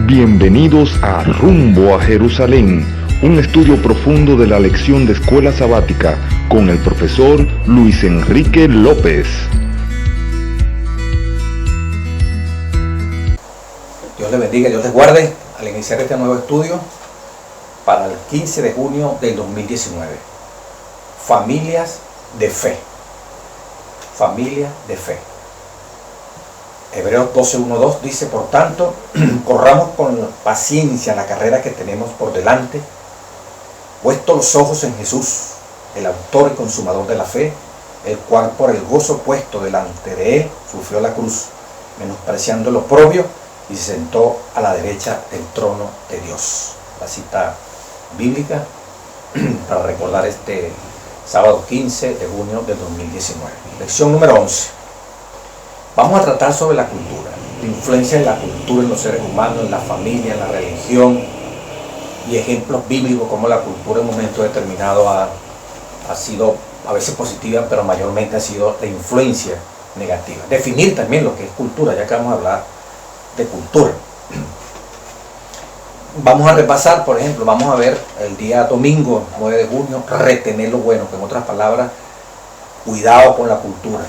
Bienvenidos a Rumbo a Jerusalén, un estudio profundo de la lección de escuela sabática con el profesor Luis Enrique López. Dios les bendiga, Dios les guarde al iniciar este nuevo estudio para el 15 de junio del 2019. Familias de fe. Familia de fe. Hebreos 12:1-2 dice, por tanto, corramos con paciencia la carrera que tenemos por delante, puestos los ojos en Jesús, el autor y consumador de la fe, el cual por el gozo puesto delante de él sufrió la cruz, menospreciando lo oprobio, y se sentó a la derecha del trono de Dios. La cita bíblica para recordar este sábado 15 de junio del 2019. Lección número 11. Vamos a tratar sobre la cultura, la influencia de la cultura en los seres humanos, en la familia, en la religión, y ejemplos bíblicos como la cultura en un momento determinado ha sido a veces positiva, pero mayormente ha sido de influencia negativa. Definir también lo que es cultura, ya que vamos a hablar de cultura. Vamos a repasar, por ejemplo, vamos a ver el día domingo 9 de junio, retener lo bueno, que en otras palabras, cuidado con la cultura.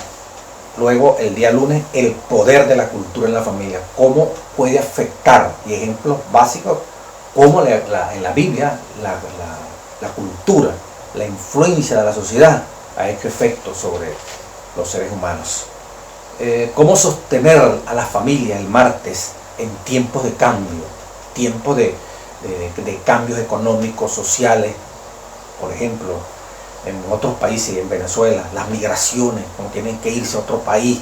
Luego, el día lunes, el poder de la cultura en la familia, cómo puede afectar, y ejemplos básicos, cómo en la Biblia la cultura, la influencia de la sociedad ha hecho efecto sobre los seres humanos. Cómo sostener a la familia el martes en tiempos de cambio, tiempos de cambios económicos, sociales, por ejemplo, en otros países, en Venezuela, las migraciones, como tienen que irse a otro país,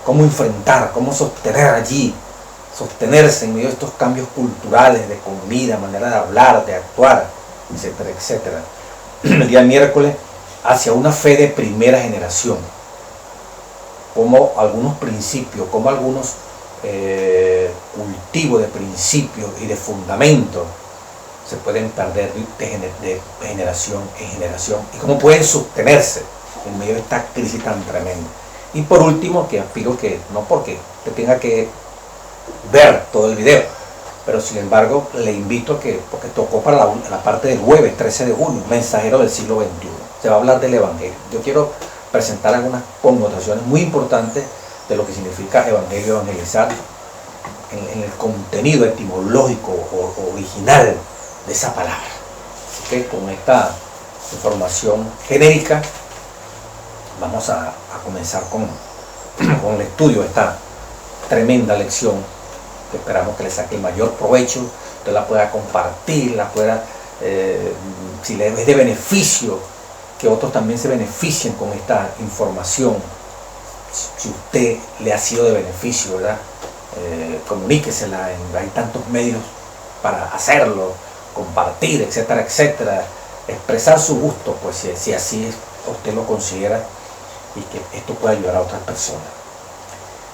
cómo enfrentar, cómo sostener allí, sostenerse en medio de estos cambios culturales, de comida, manera de hablar, de actuar, etcétera, etcétera. El día miércoles, hacia una fe de primera generación, como algunos principios, como algunos cultivos de principios y de fundamentos se pueden perder de generación en generación, y cómo pueden sostenerse en medio de esta crisis tan tremenda. Y por último, que aspiro que, no porque te tenga que ver todo el video, pero sin embargo le invito a que, porque tocó para la parte del jueves 13 de junio, mensajero del siglo XXI, se va a hablar del Evangelio. Yo quiero presentar algunas connotaciones muy importantes de lo que significa Evangelio, evangelizar, en el contenido etimológico o original de esa palabra. Así que con esta información genérica vamos a comenzar con el estudio de esta tremenda lección, que esperamos que le saque el mayor provecho, usted la pueda compartir, la pueda, si le es de beneficio, que otros también se beneficien con esta información. Si usted le ha sido de beneficio, ¿verdad? Comuníquesela, hay tantos medios para hacerlo, compartir, etcétera, etcétera, expresar su gusto, pues si así usted lo considera, y que esto pueda ayudar a otras personas.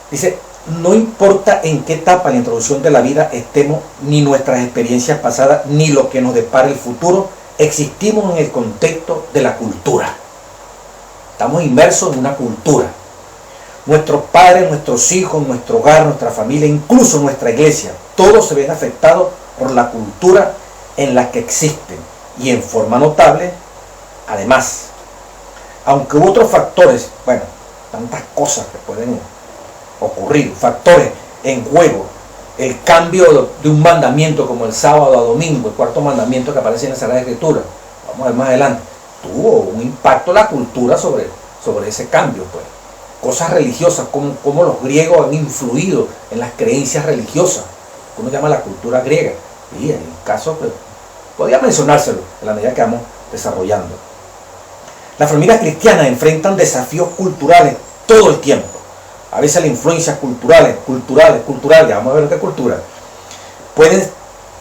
Dice, no importa en qué etapa de la introducción de la vida estemos, ni nuestras experiencias pasadas, ni lo que nos depara el futuro, existimos en el contexto de la cultura. Estamos inmersos en una cultura. Nuestros padres, nuestros hijos, nuestro hogar, nuestra familia, incluso nuestra iglesia, todos se ven afectados por la cultura en la que existen, y en forma notable, además. Aunque hubo otros factores, bueno, tantas cosas que pueden ocurrir, factores en juego, el cambio de un mandamiento como el sábado a domingo, el cuarto mandamiento que aparece en la Sagrada Escritura, vamos a ver más adelante, tuvo un impacto la cultura sobre ese cambio, pues. Cosas religiosas, como los griegos han influido en las creencias religiosas, que uno llama la cultura griega, y en el caso, pues, podría mencionárselo en la medida que vamos desarrollando. Las familias cristianas enfrentan desafíos culturales todo el tiempo. A veces las influencias culturales, ya vamos a ver qué cultura, pueden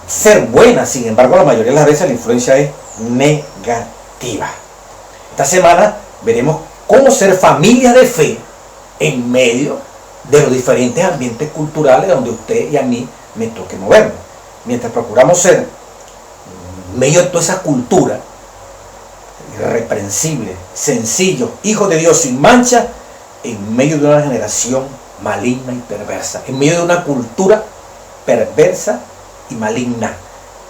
ser buenas, sin embargo la mayoría de las veces la influencia es negativa. Esta semana veremos cómo ser familia de fe en medio de los diferentes ambientes culturales donde usted y a mí me toque movernos. Mientras procuramos ser, en medio de toda esa cultura, irreprensibles, sencillos, hijos de Dios sin mancha, en medio de una generación maligna y perversa, en medio de una cultura perversa y maligna,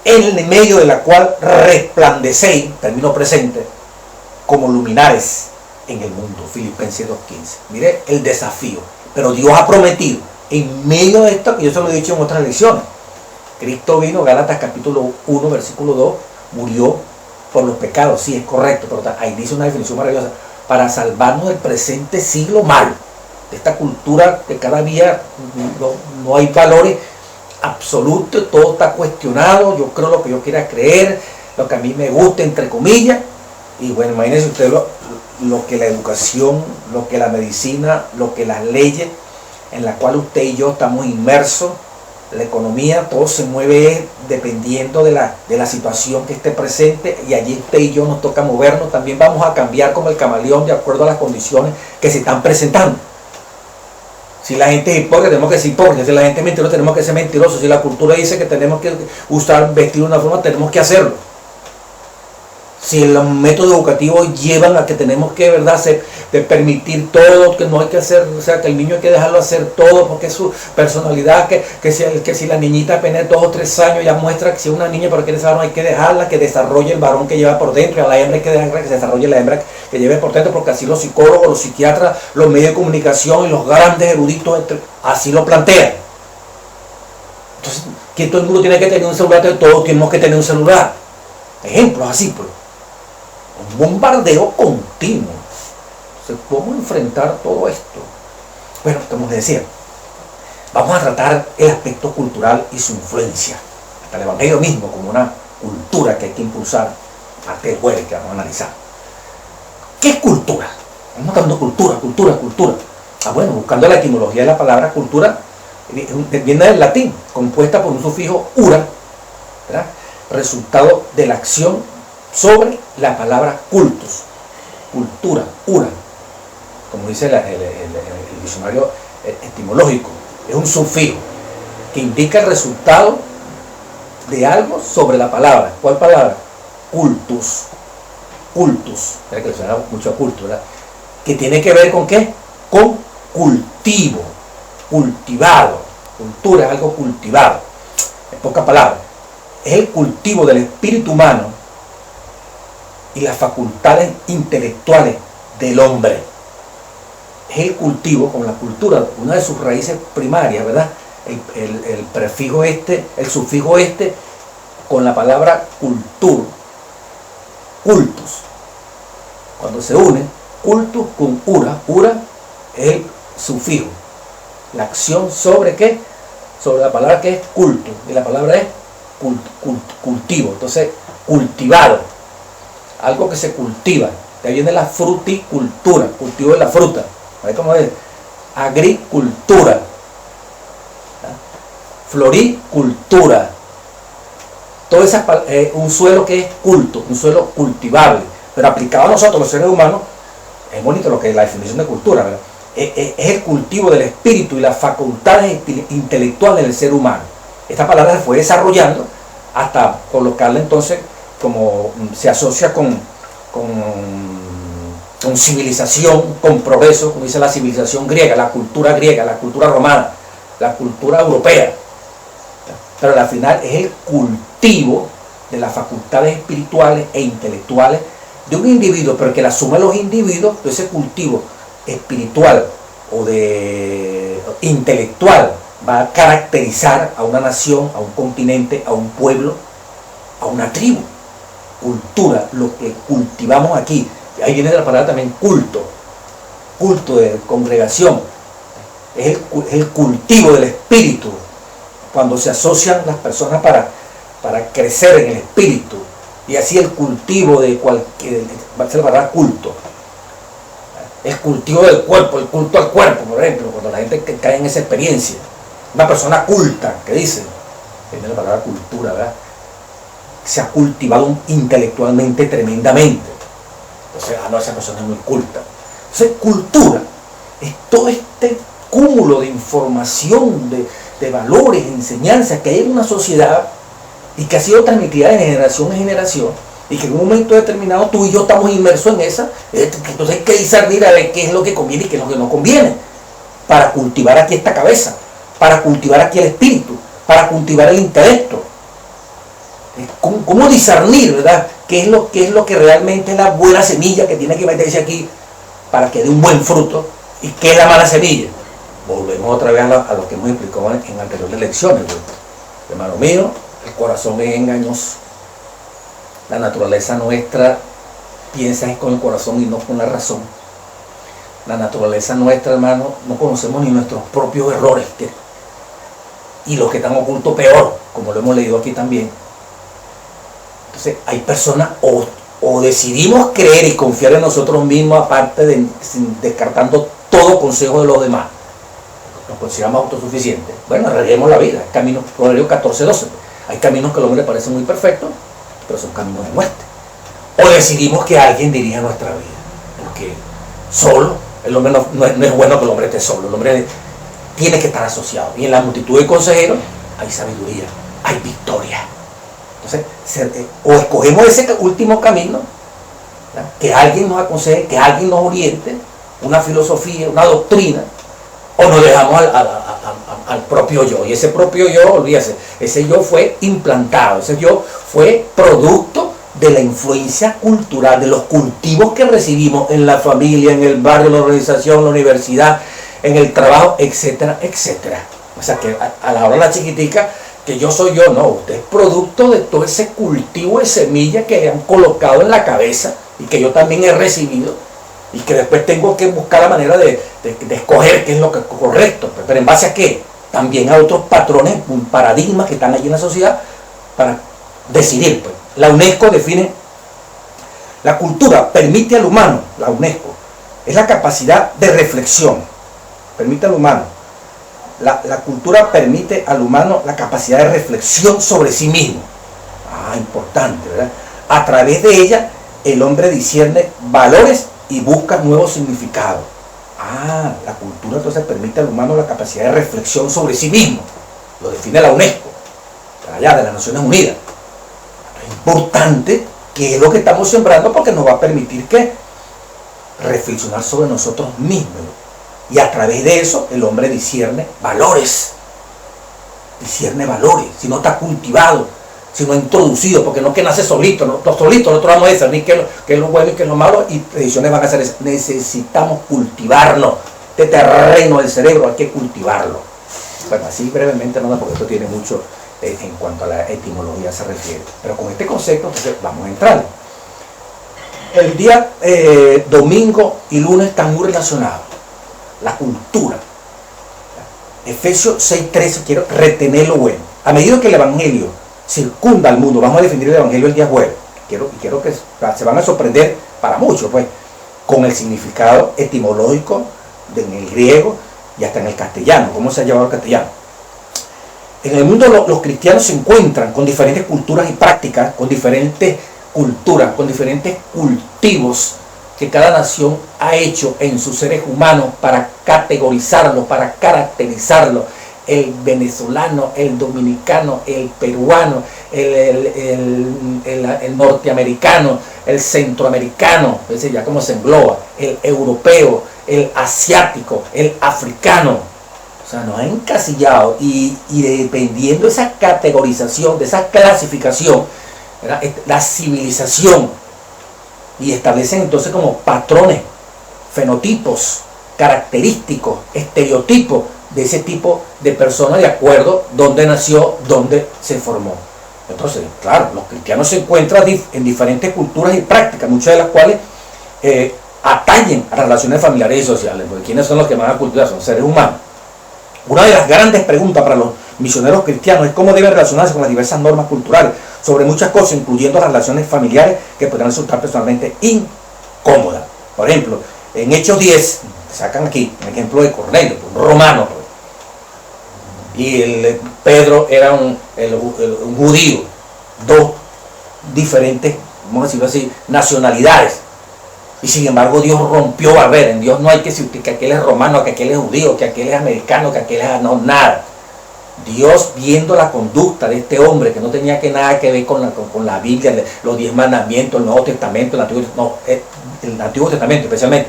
en el medio de la cual resplandecéis, término presente, como luminares en el mundo. Filipenses 2:15. Mire el desafío. Pero Dios ha prometido, en medio de esto, que yo se lo he dicho en otras lecciones, Cristo vino, Gálatas capítulo 1, versículo 2, murió por los pecados, sí, es correcto, pero ahí dice una definición maravillosa, para salvarnos del presente siglo malo, de esta cultura que cada día no hay valores absolutos, todo está cuestionado, yo creo lo que yo quiera creer, lo que a mí me gusta, entre comillas, y bueno, imagínense ustedes lo que la educación, lo que la medicina, lo que las leyes en las cuales usted y yo estamos inmersos, la economía, todo se mueve dependiendo de la situación que esté presente, y allí usted y yo nos toca movernos, también vamos a cambiar como el camaleón de acuerdo a las condiciones que se están presentando. Si la gente es hipócrita, tenemos que ser hipócritas. Si la gente es mentirosa, tenemos que ser mentirosos. Si la cultura dice que tenemos que vestir de una forma, tenemos que hacerlo. Si los métodos educativos llevan a que tenemos que, ¿verdad?, de permitir todo, que no hay que hacer, o sea, que el niño hay que dejarlo hacer todo, porque es su personalidad, que si la niñita apenas 2 o 3 años ya muestra que si es una niña, pero que ese varón hay que dejarla, que desarrolle el varón que lleva por dentro, y a la hembra hay que dejarla que se desarrolle la hembra que lleve por dentro, porque así los psicólogos, los psiquiatras, los medios de comunicación y los grandes eruditos, así lo plantean. Entonces, que todo el mundo tiene que tener un celular, todos tenemos que tener un celular. Ejemplos así, pues. Un bombardeo continuo. Entonces, ¿cómo enfrentar todo esto? Bueno, como les decía, vamos a tratar el aspecto cultural y su influencia, hasta el Evangelio mismo, como una cultura que hay que impulsar hasta el jueves que vamos a analizar. ¿Qué es cultura? Estamos hablando cultura. Bueno, buscando la etimología de la palabra cultura, viene del latín, compuesta por un sufijo ura, ¿verdad?, resultado de la acción sobre la palabra cultus, cultura, ura, como dice el diccionario etimológico, es un sufijo que indica el resultado de algo sobre la palabra. ¿Cuál palabra? Cultus. Que le suena mucho a culto, ¿verdad? Que tiene que ver con ¿qué? Con cultivo, cultivado. Cultura es algo cultivado. En pocas palabras, es el cultivo del espíritu humano y las facultades intelectuales del hombre. Es el cultivo, con la cultura, una de sus raíces primarias, ¿verdad? El prefijo el sufijo con la palabra cultur, cultus. Cuando se une cultus con ura es el sufijo. La acción sobre ¿qué? Sobre la palabra que es culto, y la palabra es cultivo. Entonces, cultivado. Algo que se cultiva, de ahí viene la fruticultura, cultivo de la fruta, ¿sabes cómo es? Agricultura, floricultura, todo eso es un suelo que es culto, un suelo cultivable, pero aplicado a nosotros los seres humanos, es bonito lo que es la definición de cultura, ¿verdad? Es el cultivo del espíritu y las facultades intelectuales del ser humano. Esta palabra se fue desarrollando hasta colocarla entonces como se asocia con civilización, con progreso, como dice la civilización griega, la cultura romana, la cultura europea. Pero al final es el cultivo de las facultades espirituales e intelectuales de un individuo, pero que la suma de los individuos, de ese cultivo espiritual o de intelectual, va a caracterizar a una nación, a un continente, a un pueblo, a una tribu. Cultura, lo que cultivamos aquí. Ahí viene la palabra también culto de congregación. Es el cultivo del espíritu, cuando se asocian las personas para crecer en el espíritu, y así el cultivo de cualquier, va a ser la palabra culto. El cultivo del cuerpo, el culto al cuerpo, por ejemplo, cuando la gente cae en esa experiencia. Una persona culta, que dice, viene la palabra cultura, ¿verdad? Se ha cultivado intelectualmente tremendamente. Entonces, esa persona es muy culta. Entonces, cultura es todo este cúmulo de información, de valores, de enseñanzas que hay en una sociedad y que ha sido transmitida de generación en generación, y que en un momento determinado tú y yo estamos inmersos en esa. Entonces hay que discernir a ver qué es lo que conviene y qué es lo que no conviene, para cultivar aquí esta cabeza, para cultivar aquí el espíritu, para cultivar el intelecto. ¿Cómo discernir, verdad? ¿Qué es lo que realmente es la buena semilla que tiene que meterse aquí para que dé un buen fruto? ¿Y qué es la mala semilla? Volvemos otra vez a lo que hemos explicado en anteriores lecciones. ¿Verdad? Hermano mío, el corazón es engañoso. La naturaleza nuestra piensa es con el corazón y no con la razón. La naturaleza nuestra, hermano, no conocemos ni nuestros propios errores. Y los que están ocultos peor, como lo hemos leído aquí también. Entonces hay personas, o decidimos creer y confiar en nosotros mismos, aparte de descartando todo consejo de los demás. Nos consideramos autosuficientes. Bueno, arreglemos la vida. Caminos, Proverbios 14:12. Hay caminos que al hombre le parecen muy perfectos, pero son caminos de muerte. O decidimos que alguien dirija nuestra vida. Porque solo, el hombre no es bueno que el hombre esté solo. El hombre tiene que estar asociado. Y en la multitud de consejeros hay sabiduría, hay victoria. Entonces, o escogemos ese último camino, ¿verdad? Que alguien nos aconseje, que alguien nos oriente, una filosofía, una doctrina, o nos dejamos al propio yo. Y ese propio yo, olvídese, ese yo fue implantado, ese yo fue producto de la influencia cultural, de los cultivos que recibimos en la familia, en el barrio, en la organización, en la universidad, en el trabajo, etcétera, etcétera. O sea que a la hora de la chiquitica, que yo soy yo, no, usted es producto de todo ese cultivo de semillas que le han colocado en la cabeza y que yo también he recibido y que después tengo que buscar la manera de escoger qué es lo que es correcto, pero en base a qué, también a otros patrones, paradigmas que están allí en la sociedad para decidir. Pues. La UNESCO define, la cultura permite al humano, la UNESCO, es la capacidad de reflexión, permite al humano. La cultura permite al humano la capacidad de reflexión sobre sí mismo. Importante, ¿verdad? A través de ella, el hombre discierne valores y busca nuevos significados. La cultura entonces permite al humano la capacidad de reflexión sobre sí mismo. Lo define la UNESCO, allá de las Naciones Unidas. Es importante que es lo que estamos sembrando porque nos va a permitir que reflexionar sobre nosotros mismos. Y a través de eso el hombre discierne valores. Discierne valores. Si no está cultivado, si no introducido, porque no es que nace solito, nosotros vamos a discernir qué es lo bueno y qué es lo malo, y predicciones van a hacer eso. Necesitamos cultivarlo. Este terreno del cerebro hay que cultivarlo. Bueno, así brevemente, no, porque esto tiene mucho en cuanto a la etimología se refiere. Pero con este concepto, entonces vamos a entrar. El día domingo y lunes están muy relacionados. La cultura. Efesios 6:13, quiero retener lo bueno. A medida que el Evangelio circunda al mundo, vamos a definir el Evangelio el día jueves. Quiero que se van a sorprender para muchos, pues, con el significado etimológico en el griego y hasta en el castellano. ¿Cómo se ha llevado el castellano? En el mundo los cristianos se encuentran con diferentes culturas y prácticas, con diferentes culturas, con diferentes cultivos que cada nación ha hecho en sus seres humanos para categorizarlo, para caracterizarlo. El venezolano, el dominicano, el peruano, el norteamericano, el centroamericano, es decir, ya como se engloba, el europeo, el asiático, el africano. O sea, nos ha encasillado y dependiendo de esa categorización, de esa clasificación, ¿verdad? La civilización, y establecen entonces como patrones, fenotipos, característicos, estereotipos de ese tipo de personas de acuerdo dónde nació, dónde se formó. Entonces, claro, los cristianos se encuentran en diferentes culturas y prácticas, muchas de las cuales atañen a las relaciones familiares y sociales, porque ¿quiénes son los que más a cultura? Son seres humanos. Una de las grandes preguntas para los misioneros cristianos es cómo deben relacionarse con las diversas normas culturales sobre muchas cosas, incluyendo las relaciones familiares que podrán resultar personalmente incómodas. Por ejemplo, en Hechos 10, sacan aquí un ejemplo de Cornelio, un romano, y Pedro era un judío, dos diferentes, vamos a decirlo así, nacionalidades. Y sin embargo Dios rompió barreras. En Dios no hay que decir que aquel es romano, que aquel es judío, que aquel es americano, que aquel es no, nada. Dios, viendo la conducta de este hombre que no tenía nada que ver con la Biblia, los 10 mandamientos, el Nuevo Testamento, el Antiguo Testamento especialmente,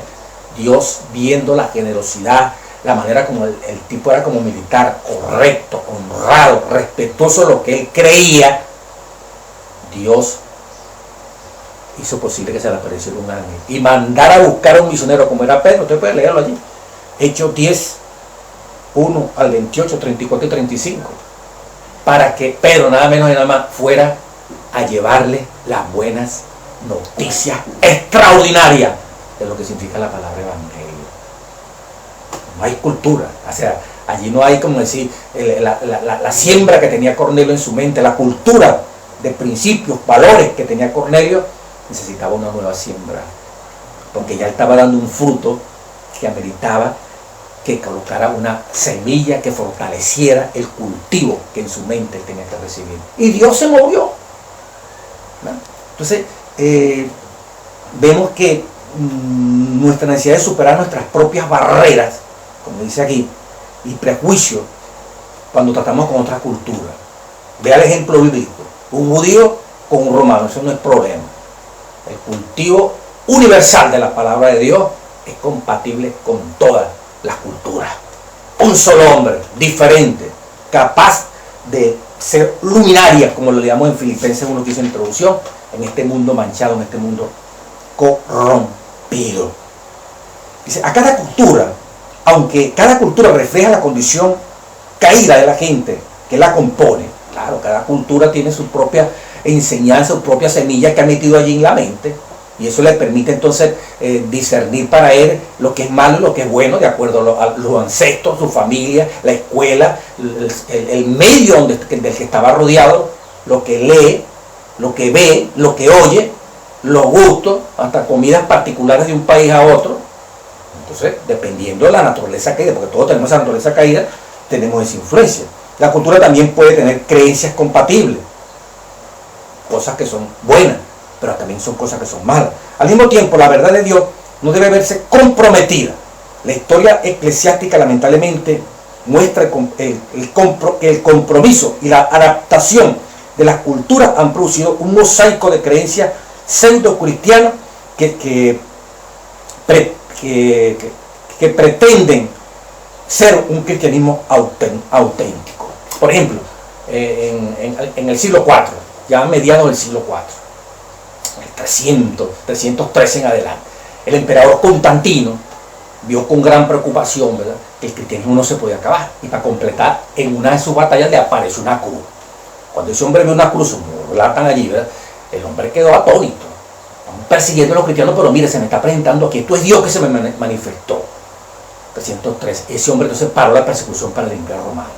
Dios viendo la generosidad, la manera como el tipo era como militar, correcto, honrado, respetuoso de lo que él creía, Dios hizo posible que se le apareciera un ángel y mandara a buscar a un misionero como era Pedro. Usted puede leerlo allí, Hechos 10, 1 al 28, 34 y 35, para que Pedro, nada menos y nada más, fuera a llevarle las buenas noticias extraordinarias de lo que significa la palabra evangelio. No hay cultura, o sea, allí no hay, como decir, la siembra que tenía Cornelio en su mente, la cultura de principios, valores que tenía Cornelio, necesitaba una nueva siembra, porque ya estaba dando un fruto que ameritaba que colocara una semilla que fortaleciera el cultivo que en su mente él tenía que recibir. Y Dios se movió, ¿no? Entonces, vemos que nuestra necesidad de superar nuestras propias barreras, como dice aquí, y prejuicios, cuando tratamos con otra cultura. Vea el ejemplo bíblico, un judío con un romano, eso no es problema. El cultivo universal de la palabra de Dios es compatible con todas las culturas. Un solo hombre, diferente, capaz de ser luminaria, como lo llamamos en Filipenses 1 que hizo introducción, en este mundo manchado, en este mundo corrompido. Dice, a cada cultura, aunque cada cultura refleja la condición caída de la gente que la compone, claro, cada cultura tiene su propia enseñanza, su propia semilla que ha metido allí en la mente, y eso le permite entonces discernir para él lo que es malo y lo que es bueno, de acuerdo a los ancestros, su familia, la escuela, el medio del que estaba rodeado, lo que lee, lo que ve, lo que oye, los gustos, hasta comidas particulares de un país a otro. Entonces, dependiendo de la naturaleza caída, porque todos tenemos esa naturaleza caída, tenemos esa influencia. La cultura también puede tener creencias compatibles, cosas que son buenas, pero también son cosas que son malas. Al mismo tiempo, la verdad de Dios no debe verse comprometida. La historia eclesiástica lamentablemente muestra el compromiso y la adaptación de las culturas han producido un mosaico de creencias pseudo-cristianas que pretenden ser un cristianismo auténtico. Por ejemplo, en el siglo IV, ya a mediados del siglo IV, el 313 en adelante, el emperador Constantino vio con gran preocupación, ¿verdad?, que el cristianismo no se podía acabar, y para completar, en una de sus batallas le apareció una cruz. Cuando ese hombre vio una cruz, como relatan allí, ¿verdad?, el hombre quedó atónito. Están persiguiendo a los cristianos, pero mire, se me está presentando aquí, esto es Dios que se me manifestó. 303, ese hombre entonces paró la persecución para el imperio romano.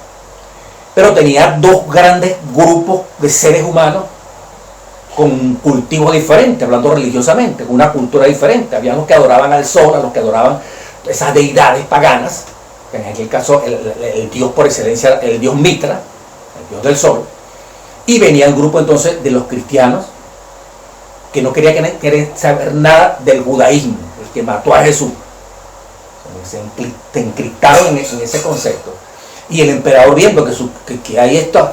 Pero tenía dos grandes grupos de seres humanos con cultivos diferentes, hablando religiosamente, con una cultura diferente. Había los que adoraban al sol, a los que adoraban esas deidades paganas, que en aquel caso el dios por excelencia, el dios Mitra, el dios del sol. Y venía el grupo entonces de los cristianos, que no querían saber nada del judaísmo, el que mató a Jesús. Se encriptaron en ese concepto. Y el emperador, viendo que hay estas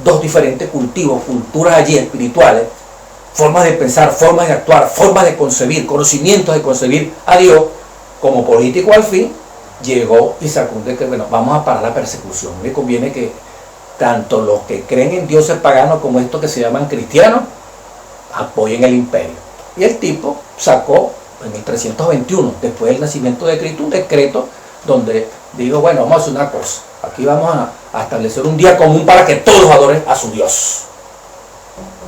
dos diferentes cultivos, culturas allí espirituales, formas de pensar, formas de actuar, formas de concebir, conocimientos de concebir a Dios, como político al fin, llegó y sacó un decreto: bueno, vamos a parar la persecución. Me conviene que tanto los que creen en dioses paganos como estos que se llaman cristianos apoyen el imperio. Y el tipo sacó en el 321, después del nacimiento de Cristo, un decreto donde dijo: bueno, vamos a hacer una cosa, aquí vamos a establecer un día común para que todos adoren a su Dios,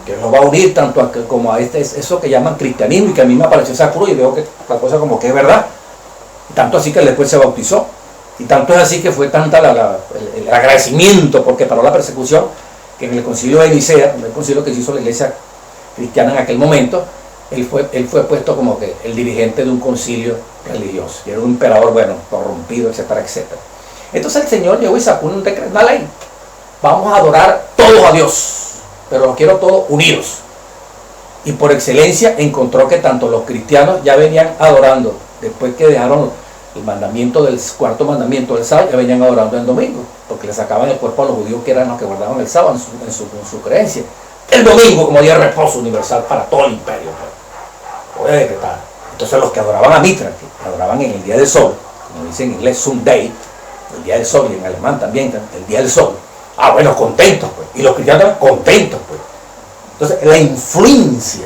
que nos va a unir tanto como a eso que llaman cristianismo, y que a mí me apareció esa cruz y veo que la cosa como que es verdad. Y tanto así que después se bautizó, y tanto es así que fue tanta el agradecimiento porque paró la persecución, que en el concilio de Nicea, el concilio que se hizo la iglesia cristiana en aquel momento, él fue puesto como que el dirigente de un concilio religioso, y era un emperador, bueno, corrompido, etcétera, etcétera. Entonces el Señor llegó y sacó un decreto, una ley: vamos a adorar todos a Dios, pero los quiero todos unidos. Y por excelencia encontró que tanto los cristianos ya venían adorando, después que dejaron el mandamiento del cuarto mandamiento del sábado, ya venían adorando el domingo, porque le sacaban el cuerpo a los judíos, que eran los que guardaban el sábado en su creencia. El domingo como día de reposo universal para todo el imperio. Voy a decretar. Entonces los que adoraban a Mitra, que adoraban en el día del sol, como dicen en inglés, Sunday, el día del sol, y en alemán también, el día del sol. Ah, bueno, contentos, pues. Y los cristianos también contentos, pues. Entonces, la influencia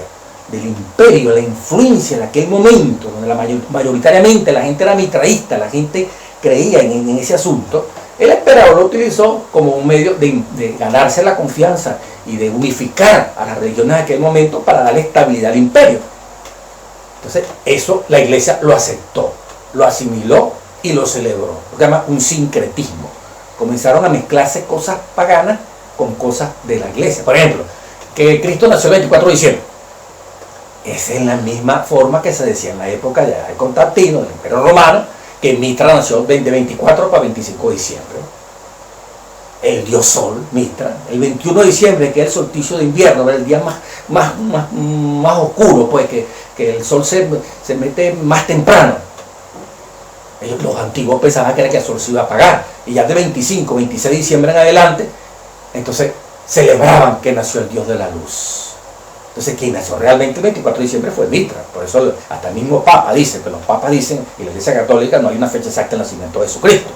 del imperio, la influencia en aquel momento, donde mayoritariamente la gente era mitraísta, la gente creía en ese asunto, el emperador lo utilizó como un medio de ganarse la confianza y de unificar a las religiones de aquel momento para darle estabilidad al imperio. Entonces, eso la iglesia lo aceptó, lo asimiló y lo celebró. Lo que llama un sincretismo. Comenzaron a mezclarse cosas paganas con cosas de la iglesia. Por ejemplo, que Cristo nació el 24 de diciembre. Esa es la misma forma que se decía en la época de Constantino, del Imperio Romano, que Mitra nació de 24 para 25 de diciembre. El dios Sol, Mitra, el 21 de diciembre, que es el solsticio de invierno, el día más oscuro, pues que el sol se mete más temprano. Los antiguos pensaban que el sol se iba a apagar, y ya de 25, 26 de diciembre en adelante, entonces celebraban que nació el dios de la luz. Entonces, quien nació realmente el 24 de diciembre fue Mitra. Por eso hasta el mismo Papa dice, que los papas dicen, y la Iglesia Católica no hay una fecha exacta del nacimiento de Jesucristo.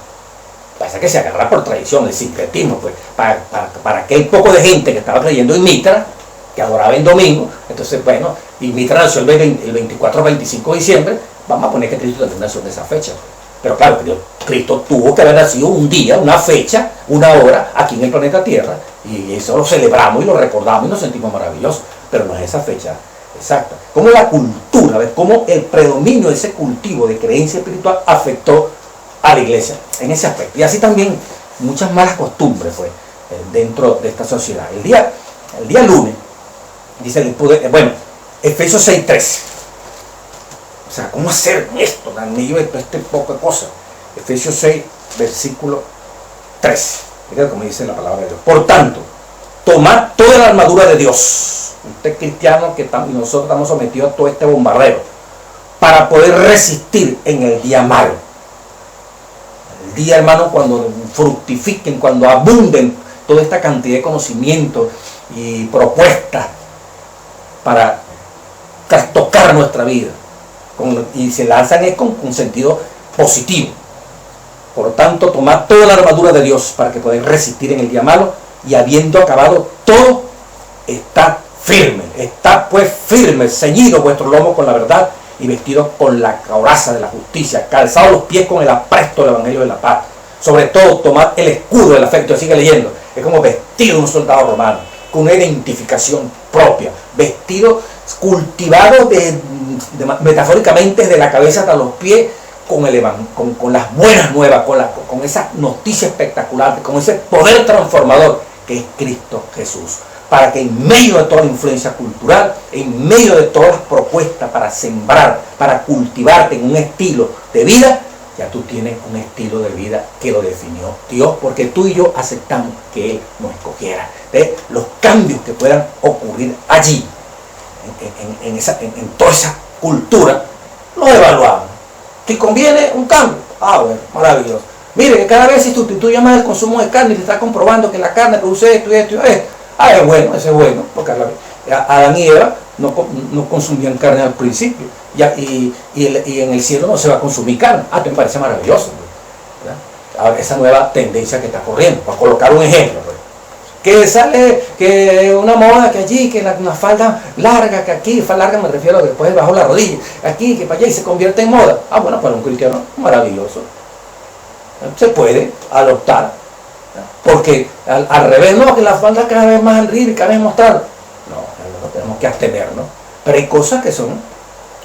Pasa que se agarra por tradición, el sincretismo, pues, para aquel poco de gente que estaba creyendo en Mitra, que adoraba en domingo, entonces, bueno, y Mitra nació el 24 o 25 de diciembre, vamos a poner que Cristo también nació en esa fecha. Pero claro, Cristo tuvo que haber nacido un día, una fecha, una hora, aquí en el planeta Tierra, y eso lo celebramos y lo recordamos y nos sentimos maravillosos, pero no es esa fecha exacta. Cómo la cultura, ¿ves? Cómo el predominio de ese cultivo de creencia espiritual afectó a la iglesia en ese aspecto. Y así también muchas malas costumbres fue dentro de esta sociedad. El día lunes, dice el poder, bueno, Efesios 6:13. O sea, ¿cómo hacer esto en medio de este poco de cosas? Efesios 6, versículo 13. Fíjate cómo dice la palabra de Dios. Por tanto, tomad toda la armadura de Dios. Usted cristiano que nosotros estamos sometidos a todo este bombardeo, para poder resistir en el día malo. El día, hermano, cuando fructifiquen, cuando abunden toda esta cantidad de conocimientos y propuestas para trastocar nuestra vida. Y se lanzan con sentido positivo. Por tanto, tomad toda la armadura de Dios para que podáis resistir en el día malo, y habiendo acabado todo, está firme. Está pues firme, ceñido vuestro lomo con la verdad y vestido con la coraza de la justicia, calzados los pies con el apresto del evangelio de la paz. Sobre todo, tomad el escudo del afecto. Sigue leyendo. Es como vestido de un soldado romano, con una identificación propia, vestido, cultivado metafóricamente desde la cabeza hasta los pies, con las buenas nuevas, con esa noticia espectacular, con ese poder transformador que es Cristo Jesús, para que en medio de toda la influencia cultural, en medio de todas las propuestas para sembrar, para cultivarte en un estilo de vida, ya tú tienes un estilo de vida que lo definió Dios, porque tú y yo aceptamos que Él nos escogiera. ¿Ves? Los cambios que puedan ocurrir allí, en toda esa cultura, los evaluamos. ¿Te conviene un cambio? Ah, bueno, maravilloso. Mire, que cada vez se sustituye más el consumo de carne y se está comprobando que la carne produce esto y esto y esto. Ah, es bueno, ese es bueno, porque Adán y Eva no consumían carne al principio, y en el cielo no se va a consumir carne. Ah, te me parece maravilloso, ¿verdad? Ahora, esa nueva tendencia que está corriendo, para colocar un ejemplo, pues. Que sale que una moda que allí, que una falda larga, que aquí, falda larga me refiero a después bajo la rodilla, aquí, que para allá, y se convierte en moda. Ah, bueno, para un cristiano, maravilloso. Se puede adoptar, porque al revés, no, que la falda cada vez más arriba y cada vez mostrar. No, tenemos que abstenernos. Pero hay cosas que son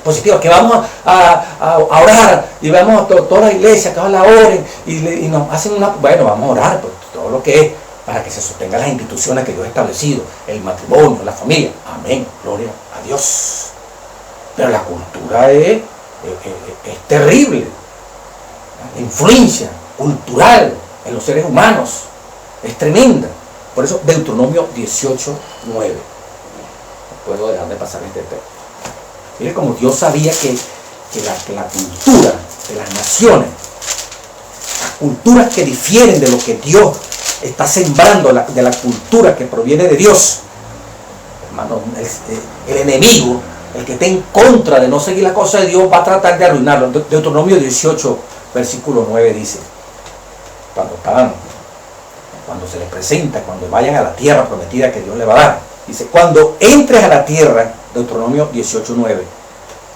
positivas, que vamos a orar, y vamos a toda la iglesia, que la oren, y nos hacen bueno, vamos a orar por todo lo que es, para que se sostengan las instituciones que Dios ha establecido, el matrimonio, la familia. Amén, gloria a Dios. Pero la cultura es terrible. La influencia cultural en los seres humanos es tremenda. Por eso Deuteronomio 18:9. No puedo dejar de pasar este tema. Mire como Dios sabía que la cultura de las naciones, las culturas que difieren de lo que Dios está sembrando, de la cultura que proviene de Dios, hermano, el enemigo, el que esté en contra de no seguir la cosa de Dios, va a tratar de arruinarlo. Deuteronomio 18, versículo 9 dice, cuando se les presenta, cuando vayan a la tierra prometida que Dios le va a dar, dice, cuando entres a la tierra, Deuteronomio 18:9,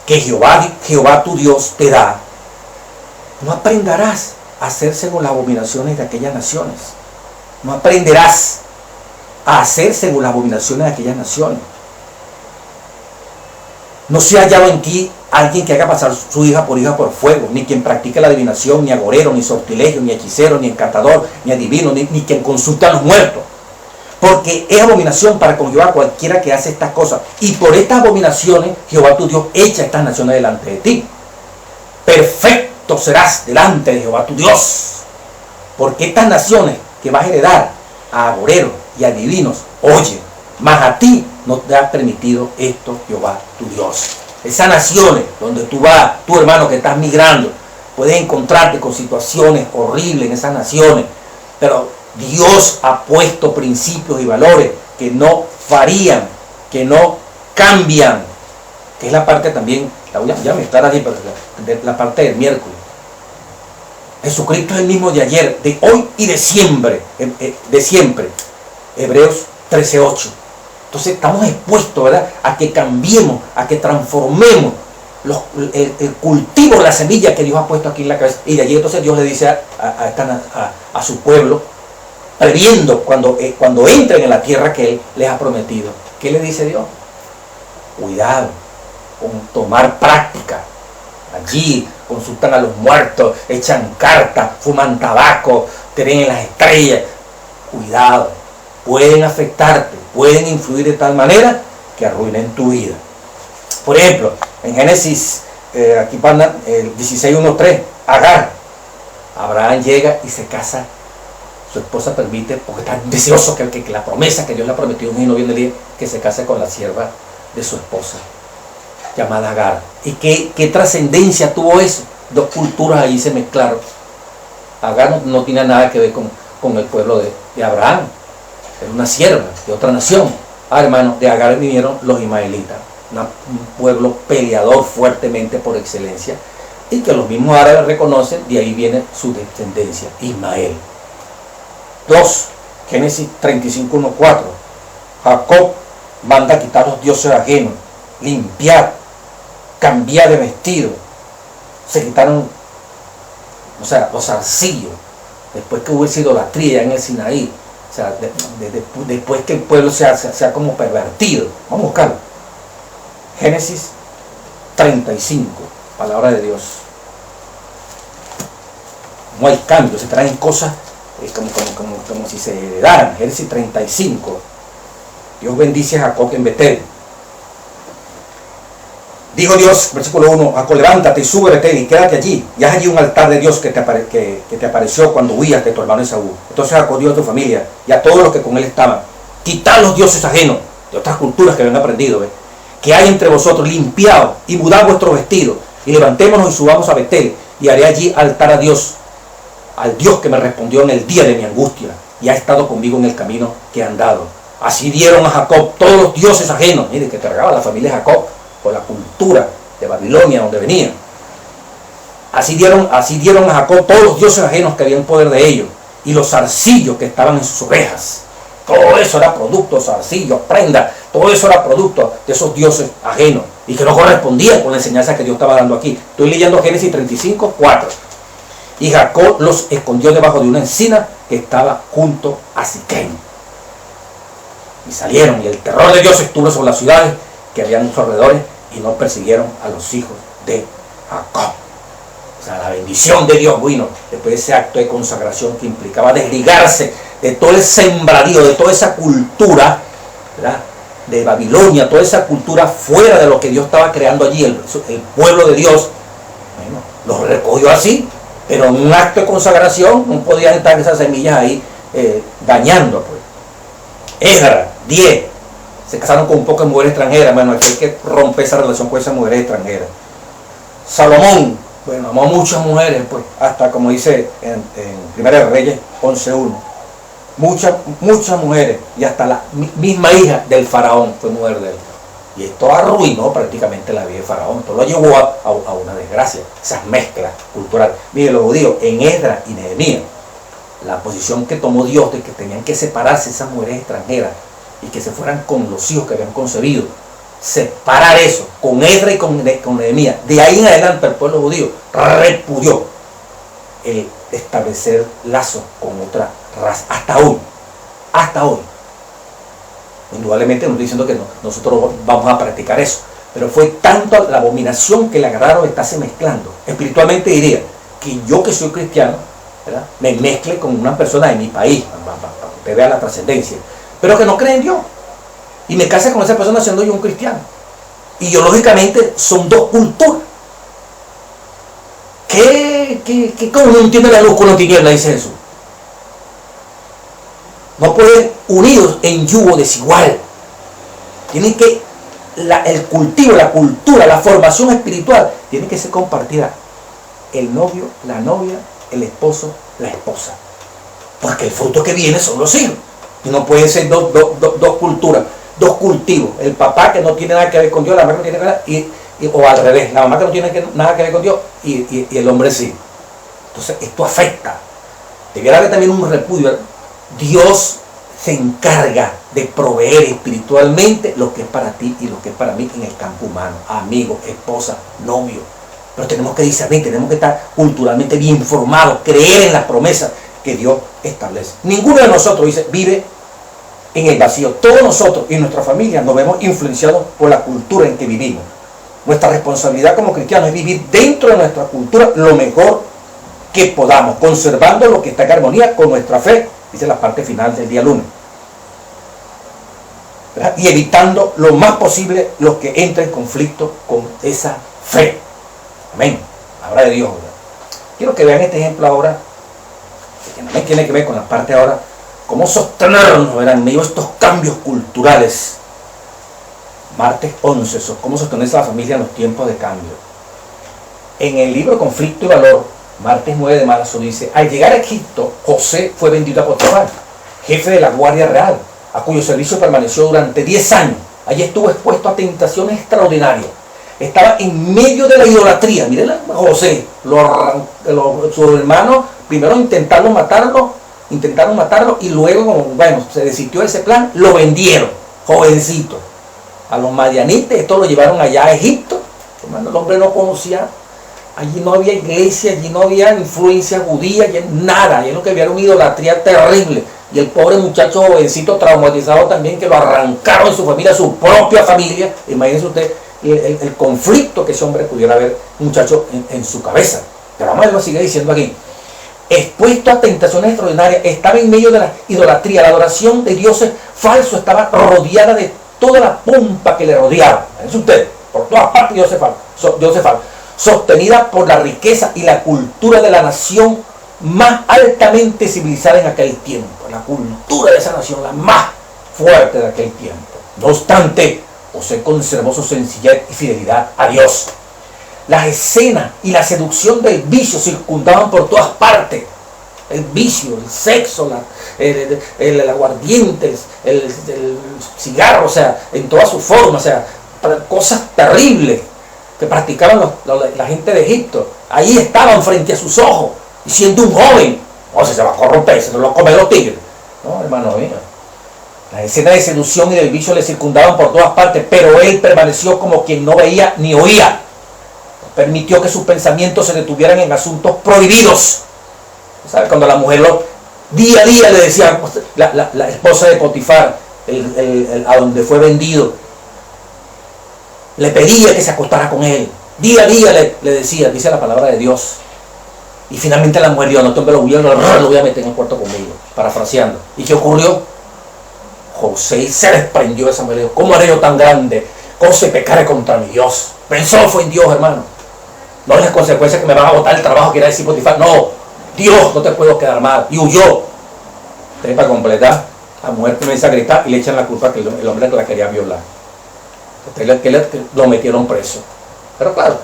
que Jehová tu Dios te da, no aprenderás a hacer según las abominaciones de aquellas naciones. No aprenderás a hacer según las abominaciones de aquellas naciones. No se ha hallado en ti alguien que haga pasar su hija por fuego, ni quien practique la adivinación, ni agorero, ni sortilegio, ni hechicero, ni encantador, ni adivino, ni quien consulta a los muertos. Porque es abominación para con Jehová cualquiera que hace estas cosas. Y por estas abominaciones Jehová tu Dios echa estas naciones delante de ti. Perfecto serás delante de Jehová tu Dios. Porque estas naciones que vas a heredar a agoreros y a divinos, oye, mas a ti no te ha permitido esto Jehová tu Dios. Esas naciones donde tú vas, tu hermano que estás migrando, puedes encontrarte con situaciones horribles en esas naciones, pero Dios ha puesto principios y valores que no varían, que no cambian, que es la parte también, ya me está allí, pero la parte del miércoles. Jesucristo es el mismo de ayer, de hoy y de siempre, Hebreos 13:8. Entonces estamos expuestos, ¿verdad?, a que cambiemos, a que transformemos el cultivo de la semilla que Dios ha puesto aquí en la cabeza. Y de allí entonces Dios le dice a su pueblo, previendo cuando entren en la tierra que Él les ha prometido. ¿Qué le dice Dios? Cuidado con tomar práctica. Allí consultan a los muertos, echan cartas, fuman tabaco, creen en las estrellas. Cuidado, pueden afectarte, pueden influir de tal manera que arruinen tu vida. Por ejemplo, en Génesis, aquí pasa el 16:1-3, Agar. Abraham llega y se casa. Su esposa permite, porque está deseoso que la promesa que Dios le ha prometido, un hijo viene el día, que se case con la sierva de su esposa, llamada Agar. ¿Y qué trascendencia tuvo eso? Dos culturas ahí se mezclaron. Agar no tiene nada que ver con el pueblo de Abraham. Era una sierva de otra nación. Hermano, de Agar vinieron los ismaelitas, un pueblo peleador fuertemente por excelencia, y que los mismos árabes reconocen, de ahí viene su descendencia, Ismael. 2. Génesis 35:1-4. Jacob manda quitar los dioses ajenos, limpiar, cambiar de vestido. Se quitaron, los zarcillos, después que hubo esa idolatría en el Sinaí. O sea, después que el pueblo se ha como pervertido. Vamos a buscarlo. Génesis 35, palabra de Dios. No hay cambio, se traen cosas como si se heredaran. Génesis 35. Dios bendice a Jacob en Betel. Dijo Dios, versículo 1, Jacob, levántate y sube a Betel y quédate allí. Y haz allí un altar de Dios que te apareció cuando huías de tu hermano Esaú. Entonces Jacob dijo a tu familia y a todos los que con él estaban, quitad los dioses ajenos de otras culturas que habían aprendido, que hay entre vosotros, limpiados y mudad vuestros vestidos, y levantémonos y subamos a Betel, y haré allí altar a Dios, al Dios que me respondió en el día de mi angustia, y ha estado conmigo en el camino que he andado. Así dieron a Jacob todos los dioses ajenos, mire que cargaba la familia de Jacob por la cultura de Babilonia donde venían. Así dieron a Jacob todos los dioses ajenos que habían poder de ellos, y los zarcillos que estaban en sus orejas. Todo eso era producto, zarcillos, prendas, todo eso era producto de esos dioses ajenos, y que no correspondía con la enseñanza que Dios estaba dando aquí. Estoy leyendo Génesis 35:4. Y Jacob los escondió debajo de una encina que estaba junto a Siquem. Y salieron, y el terror de Dios estuvo sobre las ciudades que habían en sus alrededores, y no persiguieron a los hijos de Jacob. O sea, la bendición de Dios vino después de ese acto de consagración que implicaba desligarse de todo el sembradío, de toda esa cultura, ¿verdad?, de Babilonia, toda esa cultura fuera de lo que Dios estaba creando allí, el pueblo de Dios. Bueno, los recogió así, pero en un acto de consagración no podían estar esas semillas ahí dañando. Pues. Esdras 10. Se casaron con un poco de mujeres extranjeras. Bueno, aquí hay que romper esa relación con esas mujeres extranjeras. Salomón, bueno, amó a muchas mujeres, pues, hasta como dice en Primera de Reyes 11:1. Muchas mujeres, y hasta la misma hija del faraón fue mujer de él. Y esto arruinó prácticamente la vida de Faraón. Esto lo llevó a una desgracia, esas mezclas culturales. Mire, los judíos en Esdras y Nehemías, la posición que tomó Dios de que tenían que separarse esas mujeres extranjeras y que se fueran con los hijos que habían concebido, separar eso con Esdras y con Nehemías. De ahí en adelante el pueblo judío repudió el establecer lazos con otra raza. Hasta hoy. Indudablemente no estoy diciendo que nosotros vamos a practicar eso, pero fue tanto la abominación que le agarraron estarse mezclando. Espiritualmente diría que yo, que soy cristiano, ¿verdad?, me mezcle con una persona de mi país, para que usted vea la trascendencia, pero que no cree en Dios, y me case con esa persona siendo yo un cristiano. Ideológicamente son dos culturas. ¿Cómo no entiende la luz con la tiniebla?, dice Jesús. No pueden unidos en yugo desigual. Tienen que, el cultivo, la cultura, la formación espiritual, tiene que ser compartida. El novio, la novia, el esposo, la esposa. Porque el fruto que viene son los hijos. Y no pueden ser dos culturas, dos cultivos. El papá que no tiene nada que ver con Dios, la mamá que no tiene nada, o al revés, la mamá que no tiene nada que ver con Dios y el hombre sí. Entonces esto afecta. Debiera haber también un repudio. Dios se encarga de proveer espiritualmente lo que es para ti y lo que es para mí en el campo humano. Amigo, esposa, novio. Pero tenemos que discernir, tenemos que estar culturalmente bien formados, creer en las promesas que Dios establece. Ninguno de nosotros, dice, vive en el vacío. Todos nosotros y nuestra familia nos vemos influenciados por la cultura en que vivimos. Nuestra responsabilidad como cristianos es vivir dentro de nuestra cultura lo mejor que podamos, conservando lo que está en armonía con nuestra fe, dice la parte final del día lunes, ¿verdad?, y evitando lo más posible lo que entre en conflicto con esa fe. Amén. Habla de Dios, ¿verdad? Quiero que vean este ejemplo ahora, que también tiene que ver con la parte ahora, cómo sostenernos, ¿verdad?, en medio de estos cambios culturales. Martes 11, cómo sostenerse a la familia en los tiempos de cambio. En el libro Conflicto y Valor, martes 9 de marzo, dice: al llegar a Egipto, José fue vendido a Potifar, jefe de la Guardia Real, a cuyo servicio permaneció durante 10 años. Allí estuvo expuesto a tentaciones extraordinarias. Estaba en medio de la idolatría. Miren a José, sus hermanos primero intentaron matarlo y luego, bueno, se desistió de ese plan, lo vendieron, jovencito, a los madianitas. Esto lo llevaron allá a Egipto. Hermano, el hombre no conocía. Allí no había iglesia, allí no había influencia judía, allí nada. Allí lo que había era una idolatría terrible. Y el pobre muchacho jovencito traumatizado también, que lo arrancaron de su familia, su propia familia. Imagínense usted el conflicto que ese hombre pudiera haber, muchacho, en su cabeza. Pero vamos a ver, lo sigue diciendo aquí. Expuesto a tentaciones extraordinarias, estaba en medio de la idolatría, la adoración de dioses falsos, estaba rodeada de toda la pompa que le rodeaba. Imagínense usted, por todas partes dioses falsos. Sostenida por la riqueza y la cultura de la nación más altamente civilizada en aquel tiempo. La cultura de esa nación, la más fuerte de aquel tiempo. No obstante, José conservó su sencillez y fidelidad a Dios. Las escenas y la seducción del vicio circundaban por todas partes. El vicio, el sexo, el aguardiente, el cigarro, o sea, en todas sus formas, o sea, cosas terribles que practicaban la gente de Egipto. Ahí estaban frente a sus ojos, y siendo un joven, o sea, se va a corromper, se lo va a comer los tigres. No, hermano mío. Las escenas de seducción y del vicio le circundaban por todas partes, pero él permaneció como quien no veía ni oía. Permitió que sus pensamientos se detuvieran en asuntos prohibidos. ¿Sabe? Cuando la mujer día a día le decía, la esposa de Potifar, a donde fue vendido, le pedía que se acostara con él. Día a día le decía, dice la palabra de Dios. Y finalmente la mujer dijo: no, lo voy a meter en el cuarto conmigo, parafraseando. ¿Y qué ocurrió? José se desprendió de esa mujer. Dijo: ¿cómo haré yo tan grande cosa y pecaré contra mi Dios? Pensó fue en Dios, hermano. No en las consecuencias que me van a botar el trabajo que era decir Potifar. No, Dios, no te puedo quedar mal. Y huyó. Entonces, para completar, la mujer comienza a gritar y le echan la culpa que el hombre que la quería violar. Entonces, lo metieron preso. Pero claro,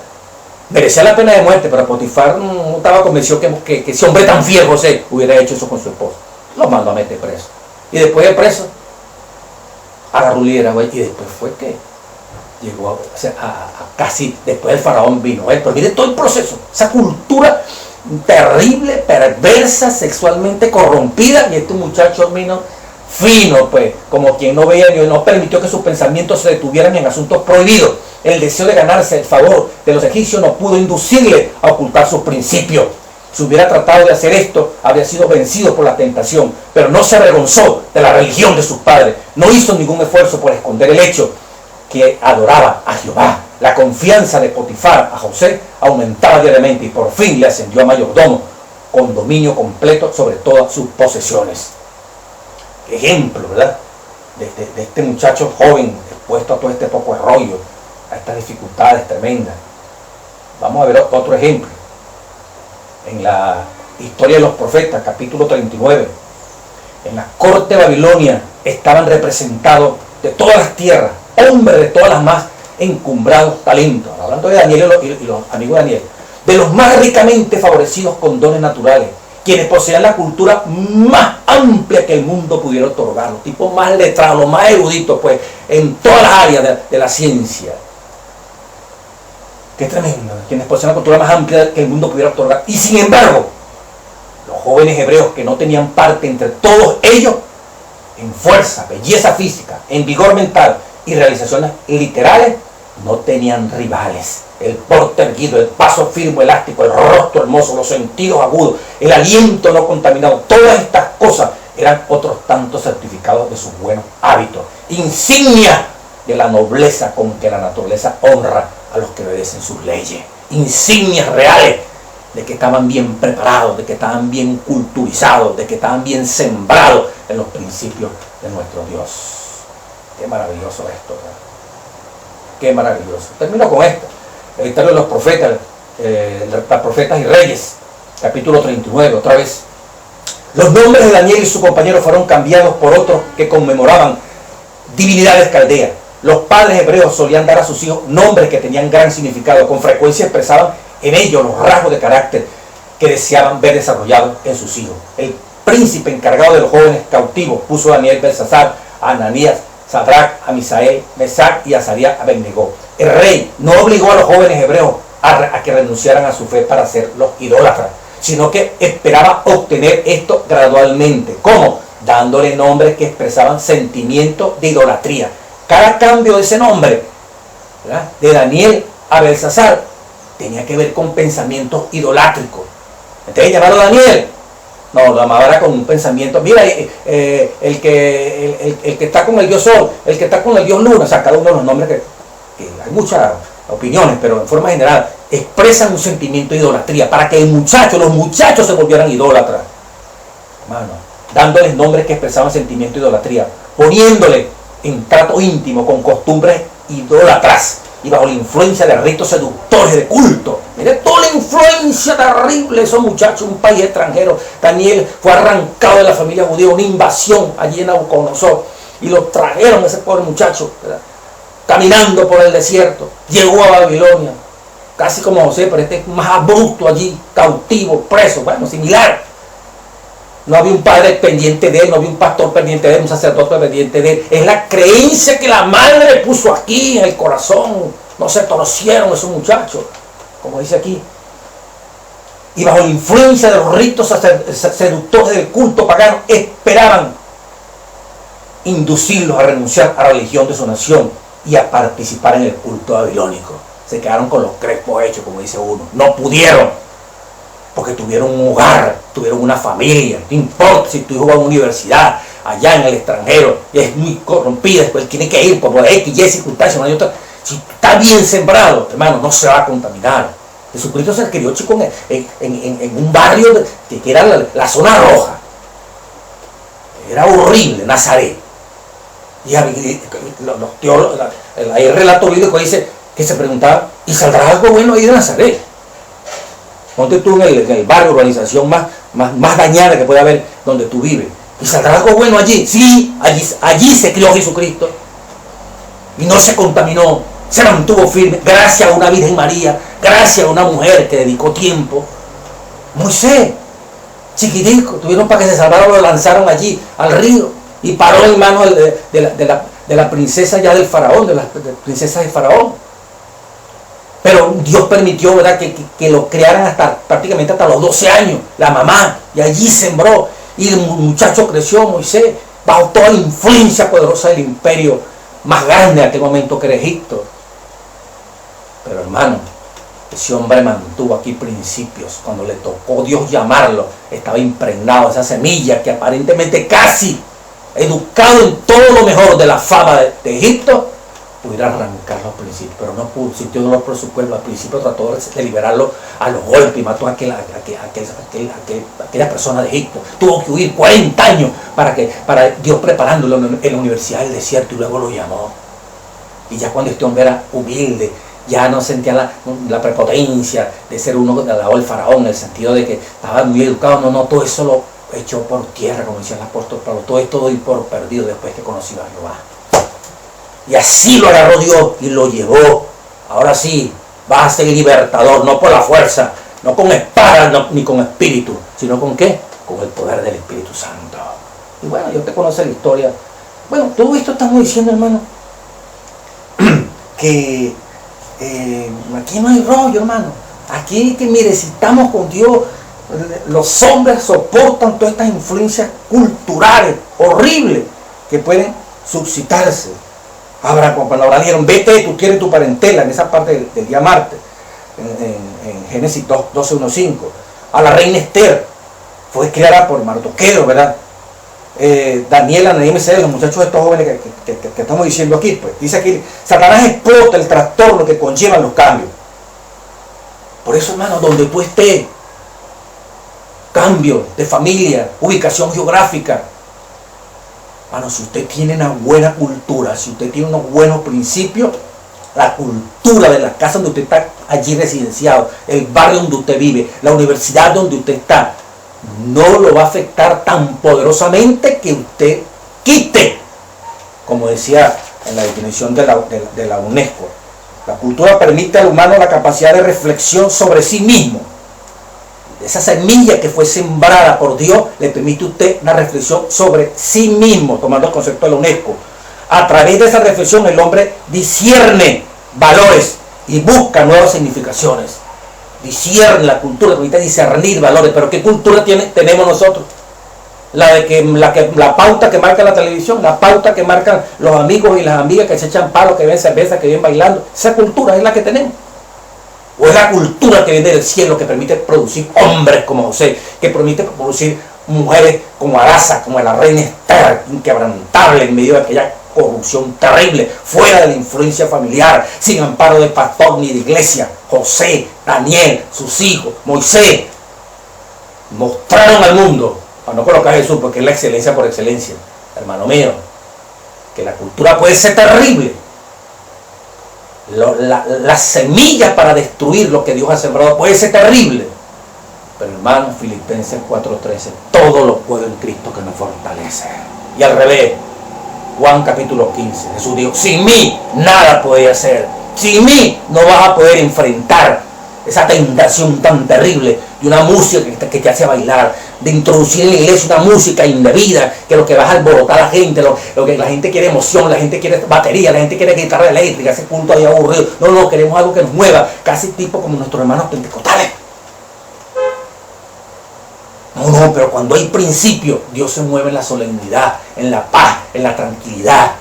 merecía la pena de muerte, pero Potifar no estaba convencido que ese hombre tan fiel, José, hubiera hecho eso con su esposa. Lo mandó a meter preso. Y después de preso, agarró liderazgo. Y después fue que llegó a casi después del faraón vino él. Pero mire todo el proceso, esa cultura terrible, perversa, sexualmente corrompida, y este muchacho vino fino, pues, como quien no veía ni no permitió que sus pensamientos se detuvieran en asuntos prohibidos. El deseo de ganarse el favor de los egipcios no pudo inducirle a ocultar sus principios. Si hubiera tratado de hacer esto, habría sido vencido por la tentación, pero no se avergonzó de la religión de sus padres. No hizo ningún esfuerzo por esconder el hecho que adoraba a Jehová. La confianza de Potifar a José aumentaba diariamente y por fin le ascendió a mayordomo con dominio completo sobre todas sus posesiones. Ejemplo, ¿verdad? De este muchacho joven expuesto a todo este poco de rollo, a estas dificultades tremendas. Vamos a ver otro ejemplo. En la historia de los profetas, capítulo 39, en la corte de Babilonia estaban representados de todas las tierras, hombres de todas las más encumbrados talentos, hablando de Daniel y los amigos de Daniel, de los más ricamente favorecidos con dones naturales, quienes poseían la cultura más amplia que el mundo pudiera otorgar, los tipos más letrados, los más eruditos, pues, en todas las áreas de la ciencia. Qué tremendo, quienes poseían la cultura más amplia que el mundo pudiera otorgar. Y sin embargo, los jóvenes hebreos que no tenían parte entre todos ellos, en fuerza, belleza física, en vigor mental y realizaciones literales, no tenían rivales. El porte erguido, el paso firme, elástico, el rostro hermoso, los sentidos agudos, el aliento no contaminado, todas estas cosas eran otros tantos certificados de sus buenos hábitos, insignia de la nobleza con que la naturaleza honra a los que obedecen sus leyes, insignias reales de que estaban bien preparados, de que estaban bien culturizados, de que estaban bien sembrados en los principios de nuestro Dios. Qué maravilloso esto, ¿verdad? Qué maravilloso. Termino con esto. La historia de los profetas, los profetas y reyes, capítulo 39, otra vez. Los nombres de Daniel y su compañero fueron cambiados por otros que conmemoraban divinidades caldeas. Los padres hebreos solían dar a sus hijos nombres que tenían gran significado. Con frecuencia expresaban en ellos los rasgos de carácter que deseaban ver desarrollados en sus hijos. El príncipe encargado de los jóvenes cautivos puso a Daniel, Belsasar, a Ananías, Sadrach, a Misael, Mesac y a Azarías Abednego. El rey no obligó a los jóvenes hebreos a que renunciaran a su fe para ser los idólatras, sino que esperaba obtener esto gradualmente. ¿Cómo? Dándole nombres que expresaban sentimientos de idolatría. Cada cambio de ese nombre, ¿verdad?, de Daniel a Belsasar, tenía que ver con pensamientos idolátricos. Entonces llamaron a Daniel. No, lo llamaba con un pensamiento. Mira, el que está con el dios Sol, el que está con el dios Luna, o sea, cada uno de los nombres que hay muchas opiniones, pero en forma general expresan un sentimiento de idolatría para que los muchachos se volvieran idólatras. Hermano, dándoles nombres que expresaban sentimiento de idolatría, poniéndole en trato íntimo con costumbres idólatras y bajo la influencia de ritos seductores de culto. Mire toda la influencia terrible de esos muchachos, un país extranjero. Daniel fue arrancado de la familia judía, una invasión allí en Nabucodonosor, y lo trajeron ese pobre muchacho, ¿verdad?, caminando por el desierto. Llegó a Babilonia, casi como José, pero este es más abrupto allí, cautivo, preso, bueno, similar. No había un padre pendiente de él, no había un pastor pendiente de él, un sacerdote pendiente de él. Es la creencia que la madre le puso aquí en el corazón. No se torcieron esos muchachos, como dice aquí. Y bajo la influencia de los ritos seductores del culto pagano, esperaban inducirlos a renunciar a la religión de su nación y a participar en el culto babilónico. Se quedaron con los crespos hechos, como dice uno. No pudieron, porque tuvieron un hogar, tuvieron una familia. No importa si tu hijo va a una universidad allá en el extranjero y es muy corrompida, después tiene que ir por X, Y circunstancias. No hay otra. Si está bien sembrado, hermano, no se va a contaminar. Jesucristo se crió, chico, en un barrio que era la zona roja. Era horrible, Nazaret. Y los teólogos, hay relato bíblico que dice que se preguntaba, ¿y saldrá algo bueno ahí de Nazaret? Ponte tú en el barrio, urbanización más dañada que puede haber donde tú vives. ¿Y saldrá algo bueno allí? Sí, allí se crió Jesucristo. Y no se contaminó, se mantuvo firme, gracias a una Virgen María, gracias a una mujer que dedicó tiempo. Moisés, chiquitico, tuvieron para que se salvara, lo lanzaron allí al río y paró en manos de la princesa ya del faraón, de las princesas del faraón. Pero Dios permitió, ¿verdad?, que lo crearan prácticamente hasta los 12 años, la mamá, y allí sembró, y el muchacho creció, Moisés, bajo toda la influencia poderosa del imperio más grande en aquel momento que era Egipto. Pero hermano, ese hombre mantuvo aquí principios. Cuando le tocó Dios llamarlo, estaba impregnado de esa semilla que aparentemente casi educado en todo lo mejor de la fama de Egipto, pudiera arrancar los principios, pero no pudo, sintió dolor por su cuerpo. Al principio trató de liberarlo a los golpes y mató a aquella persona de Egipto. Tuvo que huir 40 años para Dios preparándolo en la universidad del desierto, y luego lo llamó. Y ya cuando este hombre era humilde, ya no sentía la prepotencia de ser uno del lado del faraón, en el sentido de que estaba muy educado. No, todo eso lo echó por tierra, como decía el apóstol Pablo. Todo esto doy por perdido después que conocí a Jehová. Y así lo agarró Dios y lo llevó. Ahora sí, vas a ser libertador, no por la fuerza, no con espada, ni con espíritu, sino con ¿qué? Con el poder del Espíritu Santo. Y bueno, yo te conoce la historia. Bueno, todo esto estamos diciendo, hermano, que aquí no hay rollo, hermano. Aquí, que mire, si estamos con Dios, los hombres soportan todas estas influencias culturales horribles que pueden suscitarse. Ahora, cuando Abraham dijeron, vete, tú tienes tu parentela, en esa parte del día martes, en Génesis 12:1-5, a la reina Esther, fue criada por Mardoqueo, ¿verdad? Daniel, Ananí, Misael, los muchachos estos jóvenes que estamos diciendo aquí, pues dice aquí, Satanás explota el trastorno que conllevan los cambios. Por eso, hermano, donde tú estés, cambio de familia, ubicación geográfica, hermano, si usted tiene una buena cultura, si usted tiene unos buenos principios, la cultura de la casa donde usted está allí residenciado, el barrio donde usted vive, la universidad donde usted está, no lo va a afectar tan poderosamente que usted quite, como decía en la definición de la UNESCO. La cultura permite al humano la capacidad de reflexión sobre sí mismo. Esa semilla que fue sembrada por Dios le permite a usted una reflexión sobre sí mismo, tomando el concepto de la UNESCO. A través de esa reflexión el hombre discierne valores y busca nuevas significaciones. Discierne la cultura, permite discernir valores. Pero ¿qué cultura tenemos nosotros? La pauta que marca la televisión, la pauta que marcan los amigos y las amigas que se echan palos, que ven cerveza, que ven bailando. Esa cultura es la que tenemos. O es la cultura que viene del cielo, que permite producir hombres como José, que permite producir mujeres como Arasa, como la reina Esther, inquebrantable en medio de aquella corrupción terrible, fuera de la influencia familiar, sin amparo de pastor ni de iglesia. José, Daniel, sus hijos, Moisés, mostraron al mundo, para no colocar a Jesús porque es la excelencia por excelencia, hermano mío, que la cultura puede ser terrible. La semilla para destruir lo que Dios ha sembrado puede ser terrible. Pero hermano, Filipenses 4:13, todo lo puedo en Cristo que me fortalece. Y al revés, Juan capítulo 15, Jesús dijo, sin mí nada podéis hacer. Sin mí no vas a poder enfrentar esa tentación tan terrible de una música que te hace bailar, de introducir en la iglesia una música indebida, que lo que vas a alborotar a la gente, lo que la gente quiere emoción, la gente quiere batería, la gente quiere guitarra eléctrica, ese punto ahí aburrido. No, queremos algo que nos mueva, casi tipo como nuestros hermanos pentecostales. No, pero cuando hay principio, Dios se mueve en la solemnidad, en la paz, en la tranquilidad.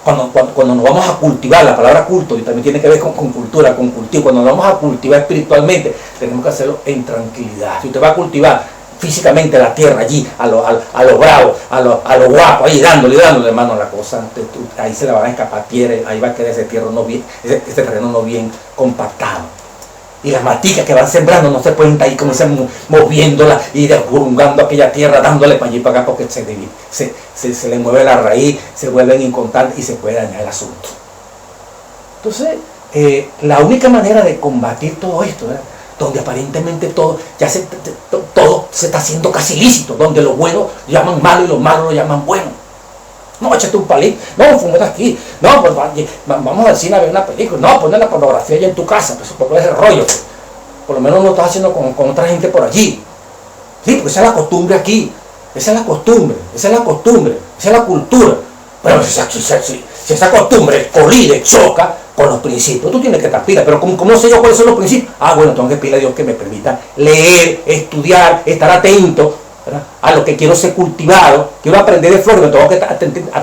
Cuando nos vamos a cultivar, la palabra culto y también tiene que ver con cultura, con cultivo. Cuando nos vamos a cultivar espiritualmente, tenemos que hacerlo en tranquilidad. Si usted va a cultivar físicamente la tierra allí, a lo bravo, a lo guapo, ahí dándole, hermano, la cosa, ahí se le van a escapar piedras, ahí va a quedar ese terreno no bien compactado. Y las maticas que van sembrando no se pueden estar ahí como se moviéndola y desburungando aquella tierra, dándole para allí y para acá, porque se le mueve la raíz, se vuelven inconstantes y se puede dañar el asunto. Entonces, la única manera de combatir todo esto, ¿verdad?, donde aparentemente todo se está haciendo casi ilícito, donde lo bueno llaman malo y lo malo lo llaman bueno. No, échate un palito, no, fumate aquí, no, pues vamos al cine a ver una película, no, poner la pornografía allá en tu casa, pues por ese rollo, por lo menos lo estás haciendo con otra gente por allí. Sí, porque esa es la costumbre aquí, esa es la costumbre, esa es la cultura. Bueno, si esa costumbre colide, choca con los principios, tú tienes que estar pila. Pero ¿cómo sé yo cuáles son los principios? Bueno, tengo que pedirle a Dios que me permita leer, estudiar, estar atento, ¿verdad?, a lo que quiero ser cultivado. Quiero aprender de flores, tengo que estar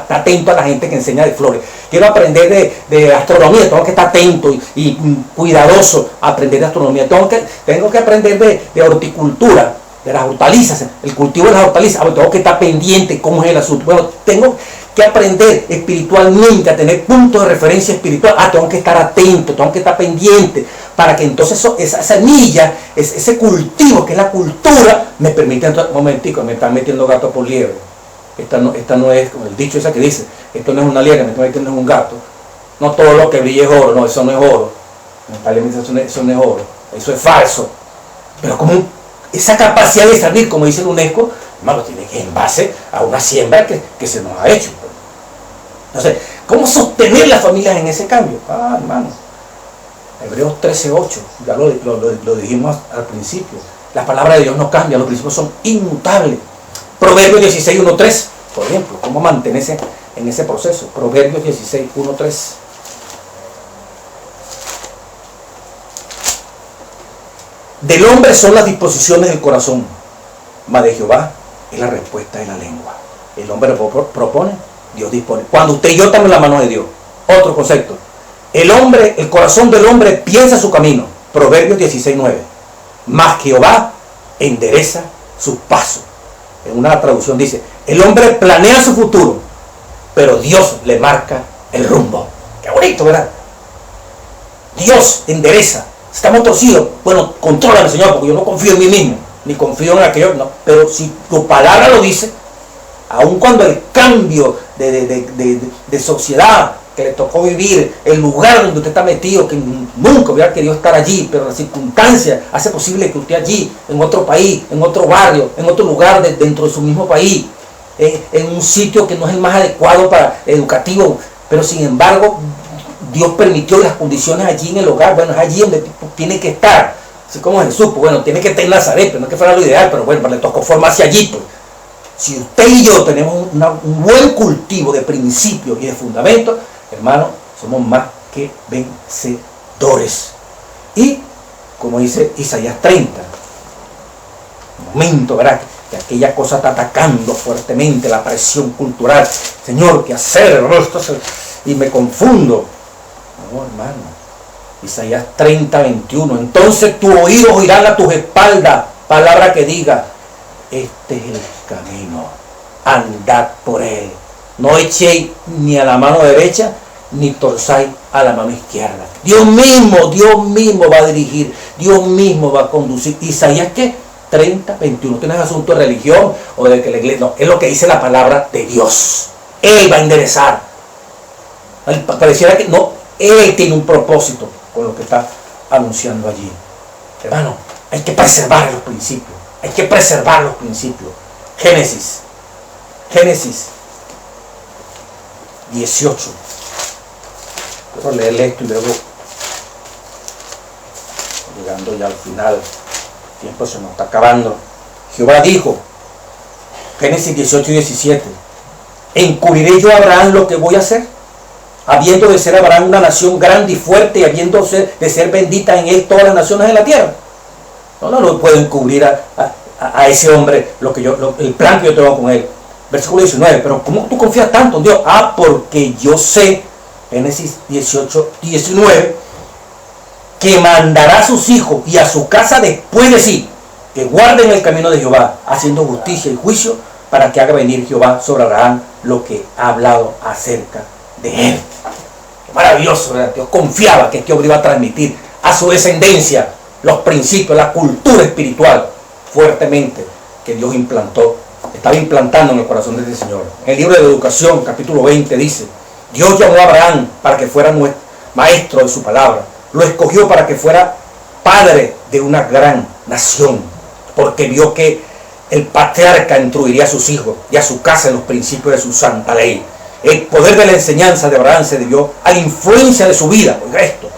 atento a la gente que enseña de flores. Quiero aprender de astronomía, tengo que estar atento y cuidadoso a aprender de astronomía. Tengo que aprender de horticultura, de las hortalizas, el cultivo de las hortalizas. Tengo que estar pendiente cómo es el asunto. Bueno, tengo que aprender espiritualmente a tener puntos de referencia espiritual. Tengo que estar atento, tengo que estar pendiente, para que entonces esa semilla, ese cultivo que es la cultura, me permita. Un momentico, me están metiendo gato por liebre. Esta no es, como el dicho esa que dice, esto no es una liebre, me están metiendo un gato. No todo lo que brilla es oro, no, eso no es oro. Lamentablemente eso no es oro, eso es falso. Pero como esa capacidad de salir, como dice la UNESCO, hermano, tiene que ir en base a una siembra que se nos ha hecho. Entonces, ¿cómo sostener las familias en ese cambio? Hermano, Hebreos 13:8, ya lo dijimos al principio. La palabra de Dios no cambia, los principios son inmutables. Proverbios 16:1-3, por ejemplo, ¿cómo mantenerse en ese proceso? Proverbios 16:1-3. Del hombre son las disposiciones del corazón, mas de Jehová es la respuesta de la lengua. El hombre propone, Dios dispone. Cuando usted y yo estamos en la mano de Dios. Otro concepto. El corazón del hombre piensa su camino. Proverbios 16:9. Mas Jehová endereza sus pasos. En una traducción dice, el hombre planea su futuro, pero Dios le marca el rumbo. Qué bonito, ¿verdad? Dios endereza. Estamos torcidos. Bueno, contrólame, Señor, porque yo no confío en mí mismo, ni confío en aquello. No. Pero si tu palabra lo dice, aun cuando el cambio de sociedad que le tocó vivir, el lugar donde usted está metido, que nunca hubiera querido estar allí, pero la circunstancia hace posible que usted allí, en otro país, en otro barrio, en otro lugar dentro de su mismo país, en un sitio que no es el más adecuado para educativo, pero sin embargo Dios permitió las condiciones allí en el hogar. Bueno, es allí donde tiene que estar, así como Jesús, pues bueno, tiene que estar en Nazaret, pero no es que fuera lo ideal, pero bueno, le tocó formarse allí, pues. Si usted y yo tenemos un buen cultivo de principios y de fundamentos, hermano, somos más que vencedores. Y, como dice Isaías 30, un momento, ¿verdad?, que aquella cosa está atacando fuertemente, la presión cultural. Señor, ¿qué hacer? Y me confundo. No, hermano. Isaías 30:21. Entonces tus oídos oirán a tus espaldas palabra que diga, este es el camino, andad por él. No echéis ni a la mano derecha, ni torzáis a la mano izquierda. Dios mismo va a dirigir, Dios mismo va a conducir. Isaías, ¿qué? 30:21. Tienes asunto de religión o de que la iglesia, no, es lo que dice la palabra de Dios. Él va a enderezar. Pareciera que no, Él tiene un propósito con lo que está anunciando allí. Hermano, hay que preservar los principios. Hay que preservar los principios. Génesis 18. Quiero leerle esto y luego, llegando ya al final, el tiempo se nos está acabando. Jehová dijo, Génesis 18:17, ¿encubriré yo a Abraham lo que voy a hacer? Habiendo de ser Abraham una nación grande y fuerte, y habiendo de ser bendita en él todas las naciones de la tierra. No puedo encubrir a ese hombre el plan que yo tengo con él. Versículo 19, pero ¿cómo tú confías tanto en Dios? Porque yo sé, Génesis 18:19, que mandará a sus hijos y a su casa después de sí, que guarden el camino de Jehová, haciendo justicia y juicio, para que haga venir Jehová sobre Abraham lo que ha hablado acerca de él. Qué maravilloso, ¿verdad? Dios confiaba que este hombre iba a transmitir a su descendencia los principios, la cultura espiritual fuertemente que Dios estaba implantando en el corazón de este Señor. En el libro de Educación, capítulo 20, dice, Dios llamó a Abraham para que fuera maestro de su palabra. Lo escogió para que fuera padre de una gran nación, porque vio que el patriarca instruiría a sus hijos y a su casa en los principios de su santa ley. El poder de la enseñanza de Abraham se debió a la influencia de su vida. Oiga esto.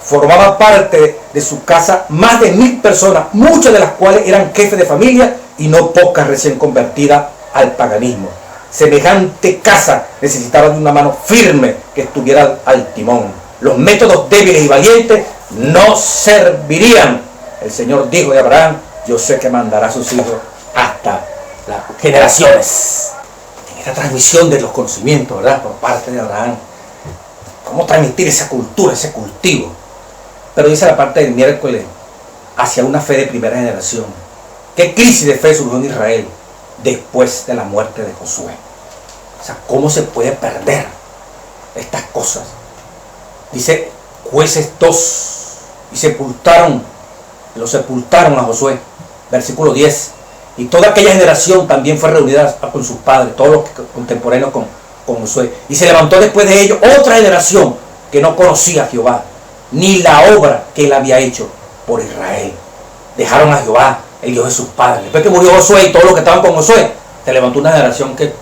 Formaba parte de su casa más de 1000 personas, muchas de las cuales eran jefes de familia y no pocas recién convertidas al paganismo. semejante casa necesitaba de una mano firme que estuviera al timón. Los métodos débiles y valientes no servirían. El Señor dijo de Abraham: yo sé que mandará a sus hijos hasta las generaciones. En esta transmisión de los conocimientos, ¿verdad?, por parte de Abraham, cómo transmitir esa cultura, ese cultivo. Pero dice la parte del miércoles, hacia una fe de primera generación. ¿Qué crisis de fe surgió en Israel después de la muerte de Josué? O sea, ¿cómo se puede perder estas cosas? Dice Jueces 2, y lo sepultaron a Josué, versículo 10. Y toda aquella generación también fue reunida con sus padres, todos los contemporáneos con Josué. Y se levantó después de ellos otra generación que no conocía a Jehová, ni la obra que él había hecho por Israel. Dejaron a Jehová, el Dios de sus padres. Después que murió Josué y todos los que estaban con Josué, se levantó una generación que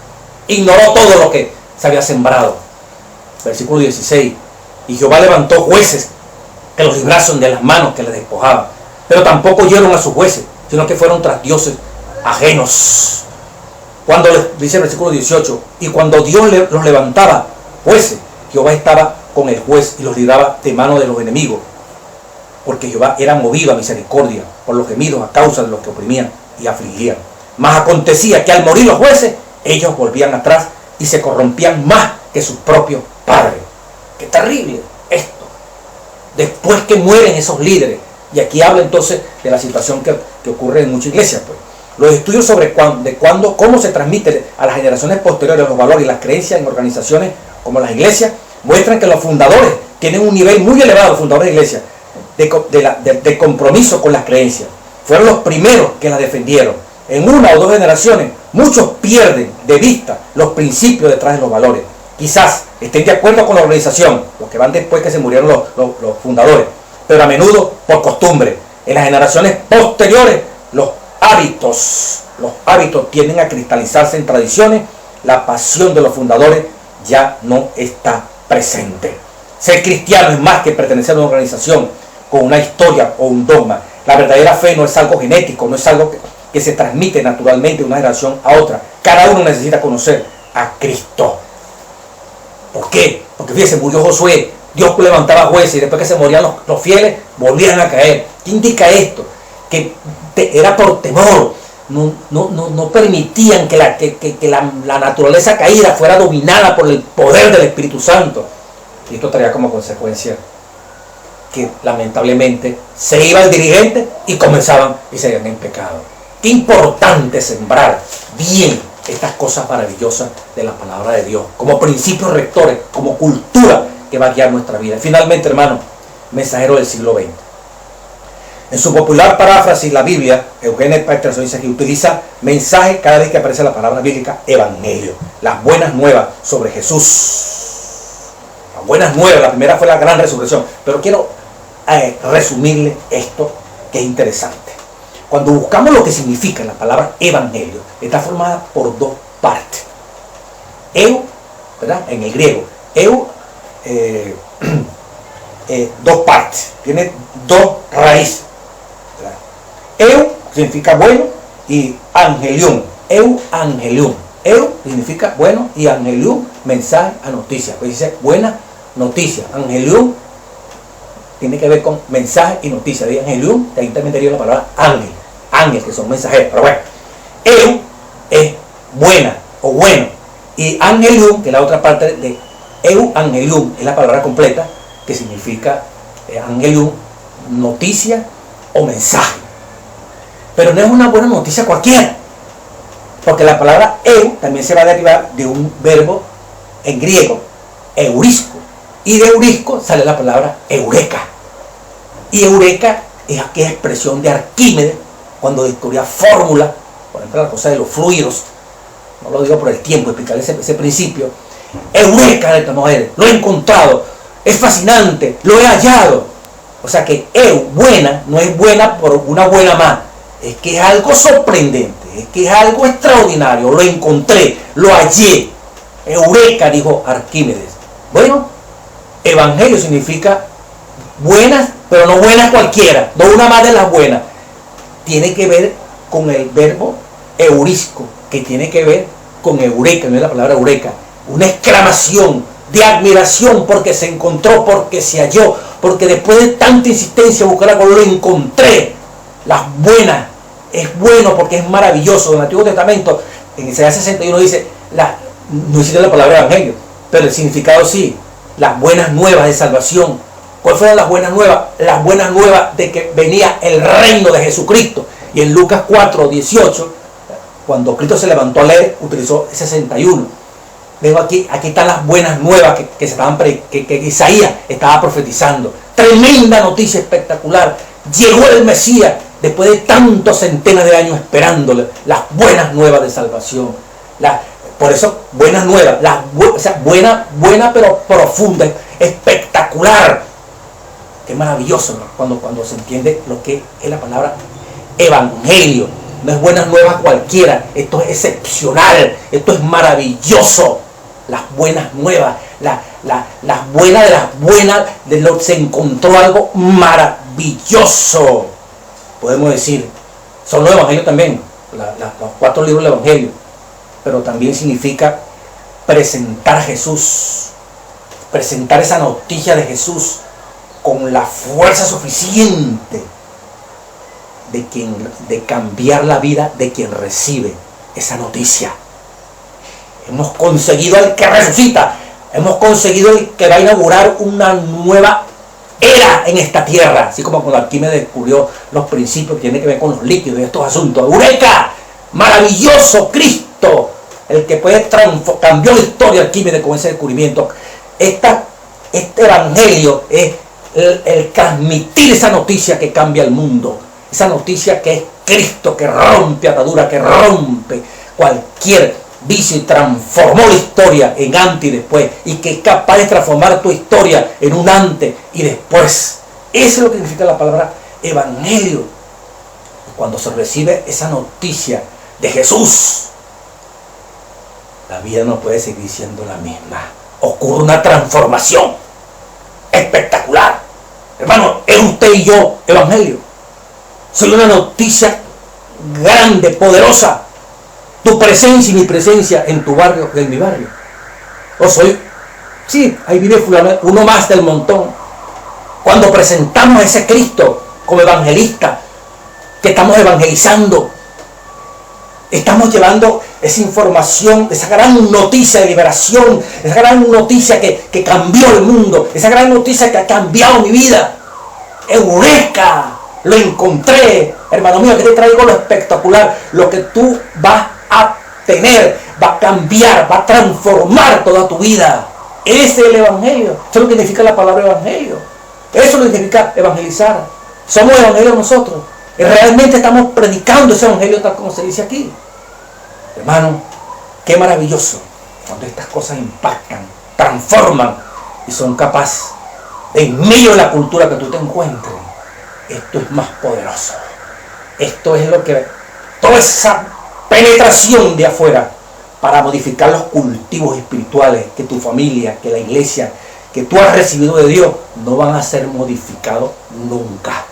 ignoró todo lo que se había sembrado. Versículo 16. Y Jehová levantó jueces que los librasen de las manos que les despojaban. Pero tampoco oyeron a sus jueces, sino que fueron tras dioses ajenos. Cuando dice el versículo 18, y cuando Dios los levantaba jueces, Jehová estaba con el juez y los libraba de mano de los enemigos, porque Jehová era movido a misericordia por los gemidos a causa de los que oprimían y afligían. Mas acontecía que al morir los jueces, ellos volvían atrás y se corrompían más que sus propios padres. ¡Qué terrible esto! Después que mueren esos líderes, y aquí habla entonces de la situación que ocurre en muchas iglesias, pues. Los estudios sobre cómo se transmiten a las generaciones posteriores los valores y las creencias en organizaciones como las iglesias muestran que los fundadores tienen un nivel muy elevado, los fundadores de iglesias, de compromiso con las creencias. Fueron los primeros que las defendieron. En una o dos generaciones, muchos pierden de vista los principios detrás de los valores. Quizás estén de acuerdo con la organización, los que van después que se murieron los fundadores, pero a menudo por costumbre. En las generaciones posteriores, los hábitos tienden a cristalizarse en tradiciones. La pasión de los fundadores ya no está presente. Ser cristiano es más que pertenecer a una organización con una historia o un dogma. La verdadera fe no es algo genético, no es algo que se transmite naturalmente de una generación a otra. Cada uno necesita conocer a Cristo. ¿Por qué? Porque fíjense, murió Josué, Dios levantaba jueces y después que se morían los fieles, volvían a caer. ¿Qué indica esto? Que era por temor. No permitían que la naturaleza caída fuera dominada por el poder del Espíritu Santo. Y esto traía como consecuencia que lamentablemente se iba el dirigente y comenzaban y seguían en pecado. Qué importante sembrar bien estas cosas maravillosas de la palabra de Dios, como principios rectores, como cultura que va a guiar nuestra vida. Finalmente, hermano, mensajero del siglo XX. En su popular paráfrasis, la Biblia, Eugene Peterson dice que utiliza mensaje cada vez que aparece la palabra bíblica evangelio, las buenas nuevas sobre Jesús. Las buenas nuevas, la primera fue la gran resurrección, pero quiero resumirle esto que es interesante. Cuando buscamos lo que significa la palabra evangelio, está formada por dos partes. Eu, ¿verdad? En el griego, eu, dos partes, tiene dos raíces. Eu significa bueno y angelium. Evangelium. Eu significa bueno y angelium, mensaje a noticia. Pues dice buena noticia. Angelium tiene que ver con mensaje y noticia. De angelium, ahí también tenía la palabra ángel. Ángel, que son mensajeros. Pero bueno, eu es buena o bueno. Y angelium, que es la otra parte de evangelium, es la palabra completa, que significa angelium, noticia o mensaje. Pero no es una buena noticia cualquiera, porque la palabra eu también se va a derivar de un verbo en griego, eurisco, y de eurisco sale la palabra eureka. Y eureka es aquella expresión de Arquímedes cuando descubría fórmulas, por ejemplo la cosa de los fluidos. No lo digo por el tiempo, explicar ese principio. Eureka, lo he encontrado, es fascinante, lo he hallado. O sea que buena no es buena por una buena más, es que es algo sorprendente, es que es algo extraordinario, lo encontré, lo hallé. Eureka, dijo Arquímedes. Bueno, evangelio significa buenas, pero no buenas cualquiera, no una más de las buenas. Tiene que ver con el verbo eurisco, que tiene que ver con eureka, no es la palabra eureka, una exclamación de admiración porque se encontró, porque se halló, porque después de tanta insistencia buscar algo lo encontré. Las buenas, es bueno porque es maravilloso. En el Antiguo Testamento, en Isaías 61 dice, no existe la palabra evangelio, pero el significado sí, las buenas nuevas de salvación. ¿Cuáles fueron las buenas nuevas? Las buenas nuevas de que venía el reino de Jesucristo. Y en Lucas 4:18, cuando Cristo se levantó a leer, utilizó 61. Veo aquí están las buenas nuevas que Isaías estaba profetizando. Tremenda noticia espectacular. Llegó el Mesías después de tantos centenas de años esperándole. Las buenas nuevas de salvación. Por eso, buenas nuevas. O sea, buena pero profunda, espectacular. Qué maravilloso, ¿no? cuando se entiende lo que es la palabra evangelio. No es buenas nuevas cualquiera. Esto es excepcional. Esto es maravilloso. Las buenas nuevas. Las buenas de las buenas. Se encontró algo maravilloso. Podemos decir. Son los evangelios también. Los 4 libros del evangelio. Pero también significa presentar a Jesús. Presentar esa noticia de Jesús con la fuerza suficiente de cambiar la vida de quien recibe esa noticia. Hemos conseguido el que resucita. Hemos conseguido el que va a inaugurar una nueva era en esta tierra. Así como cuando Arquímedes descubrió los principios que tienen que ver con los líquidos y estos asuntos. ¡Eureka! Maravilloso Cristo. El que puede cambiar la historia de Arquímedes con ese descubrimiento. Este evangelio es el transmitir esa noticia que cambia el mundo. Esa noticia que es Cristo, que rompe atadura, que rompe cualquier vicio y transformó la historia en antes y después, y que es capaz de transformar tu historia en un antes y después. Eso es lo que significa la palabra evangelio. Cuando se recibe esa noticia de Jesús, la vida no puede seguir siendo la misma. Ocurre una transformación espectacular. Hermano, es usted y yo evangelio. Soy una noticia grande, poderosa. Tu presencia y mi presencia en tu barrio, en mi barrio. O soy, sí, ahí vive fulano, uno más del montón. Cuando presentamos a ese Cristo como evangelista, que estamos evangelizando, estamos llevando esa información, esa gran noticia de liberación, esa gran noticia que cambió el mundo, esa gran noticia que ha cambiado mi vida. ¡Eureka! Lo encontré. Hermano mío, que te traigo lo espectacular, lo que tú vas a tener, va a cambiar, va a transformar toda tu vida. Ese es el evangelio. Eso es lo que significa la palabra evangelio. Eso es lo que significa evangelizar. Somos evangelios nosotros. Y realmente estamos predicando ese evangelio tal como se dice aquí. Hermano, qué maravilloso cuando estas cosas impactan, transforman y son capaces, en medio de la cultura que tú te encuentres. Esto es más poderoso. Esto es lo que, toda esa penetración de afuera para modificar los cultivos espirituales que tu familia, que la iglesia, que tú has recibido de Dios, no van a ser modificados nunca.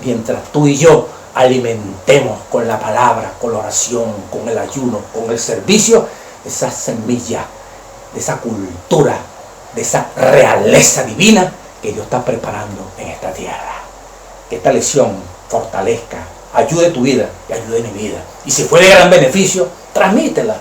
Mientras tú y yo alimentemos con la palabra, con la oración, con el ayuno, con el servicio, esa semilla, de esa cultura, de esa realeza divina que Dios está preparando en esta tierra. Que esta lección fortalezca, ayude tu vida y ayude mi vida. Y si fue de gran beneficio, transmítela,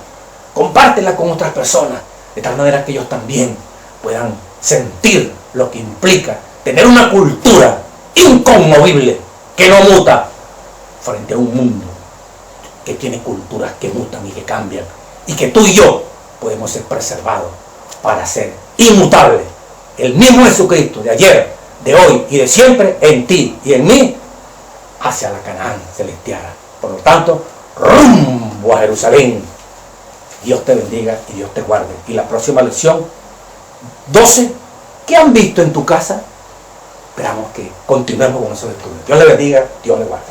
compártela con otras personas, de tal manera que ellos también puedan sentir lo que implica tener una cultura inconmovible, que no muta, frente a un mundo que tiene culturas que mutan y que cambian, y que tú y yo podemos ser preservados para ser inmutables. El mismo Jesucristo de ayer, de hoy y de siempre, en ti y en mí, hacia la Canaán celestial. Por lo tanto, rumbo a Jerusalén. Dios te bendiga y Dios te guarde. Y la próxima lección 12, ¿qué han visto en tu casa? Esperamos que continuemos con esos estudios. Dios le bendiga, Dios le guarde.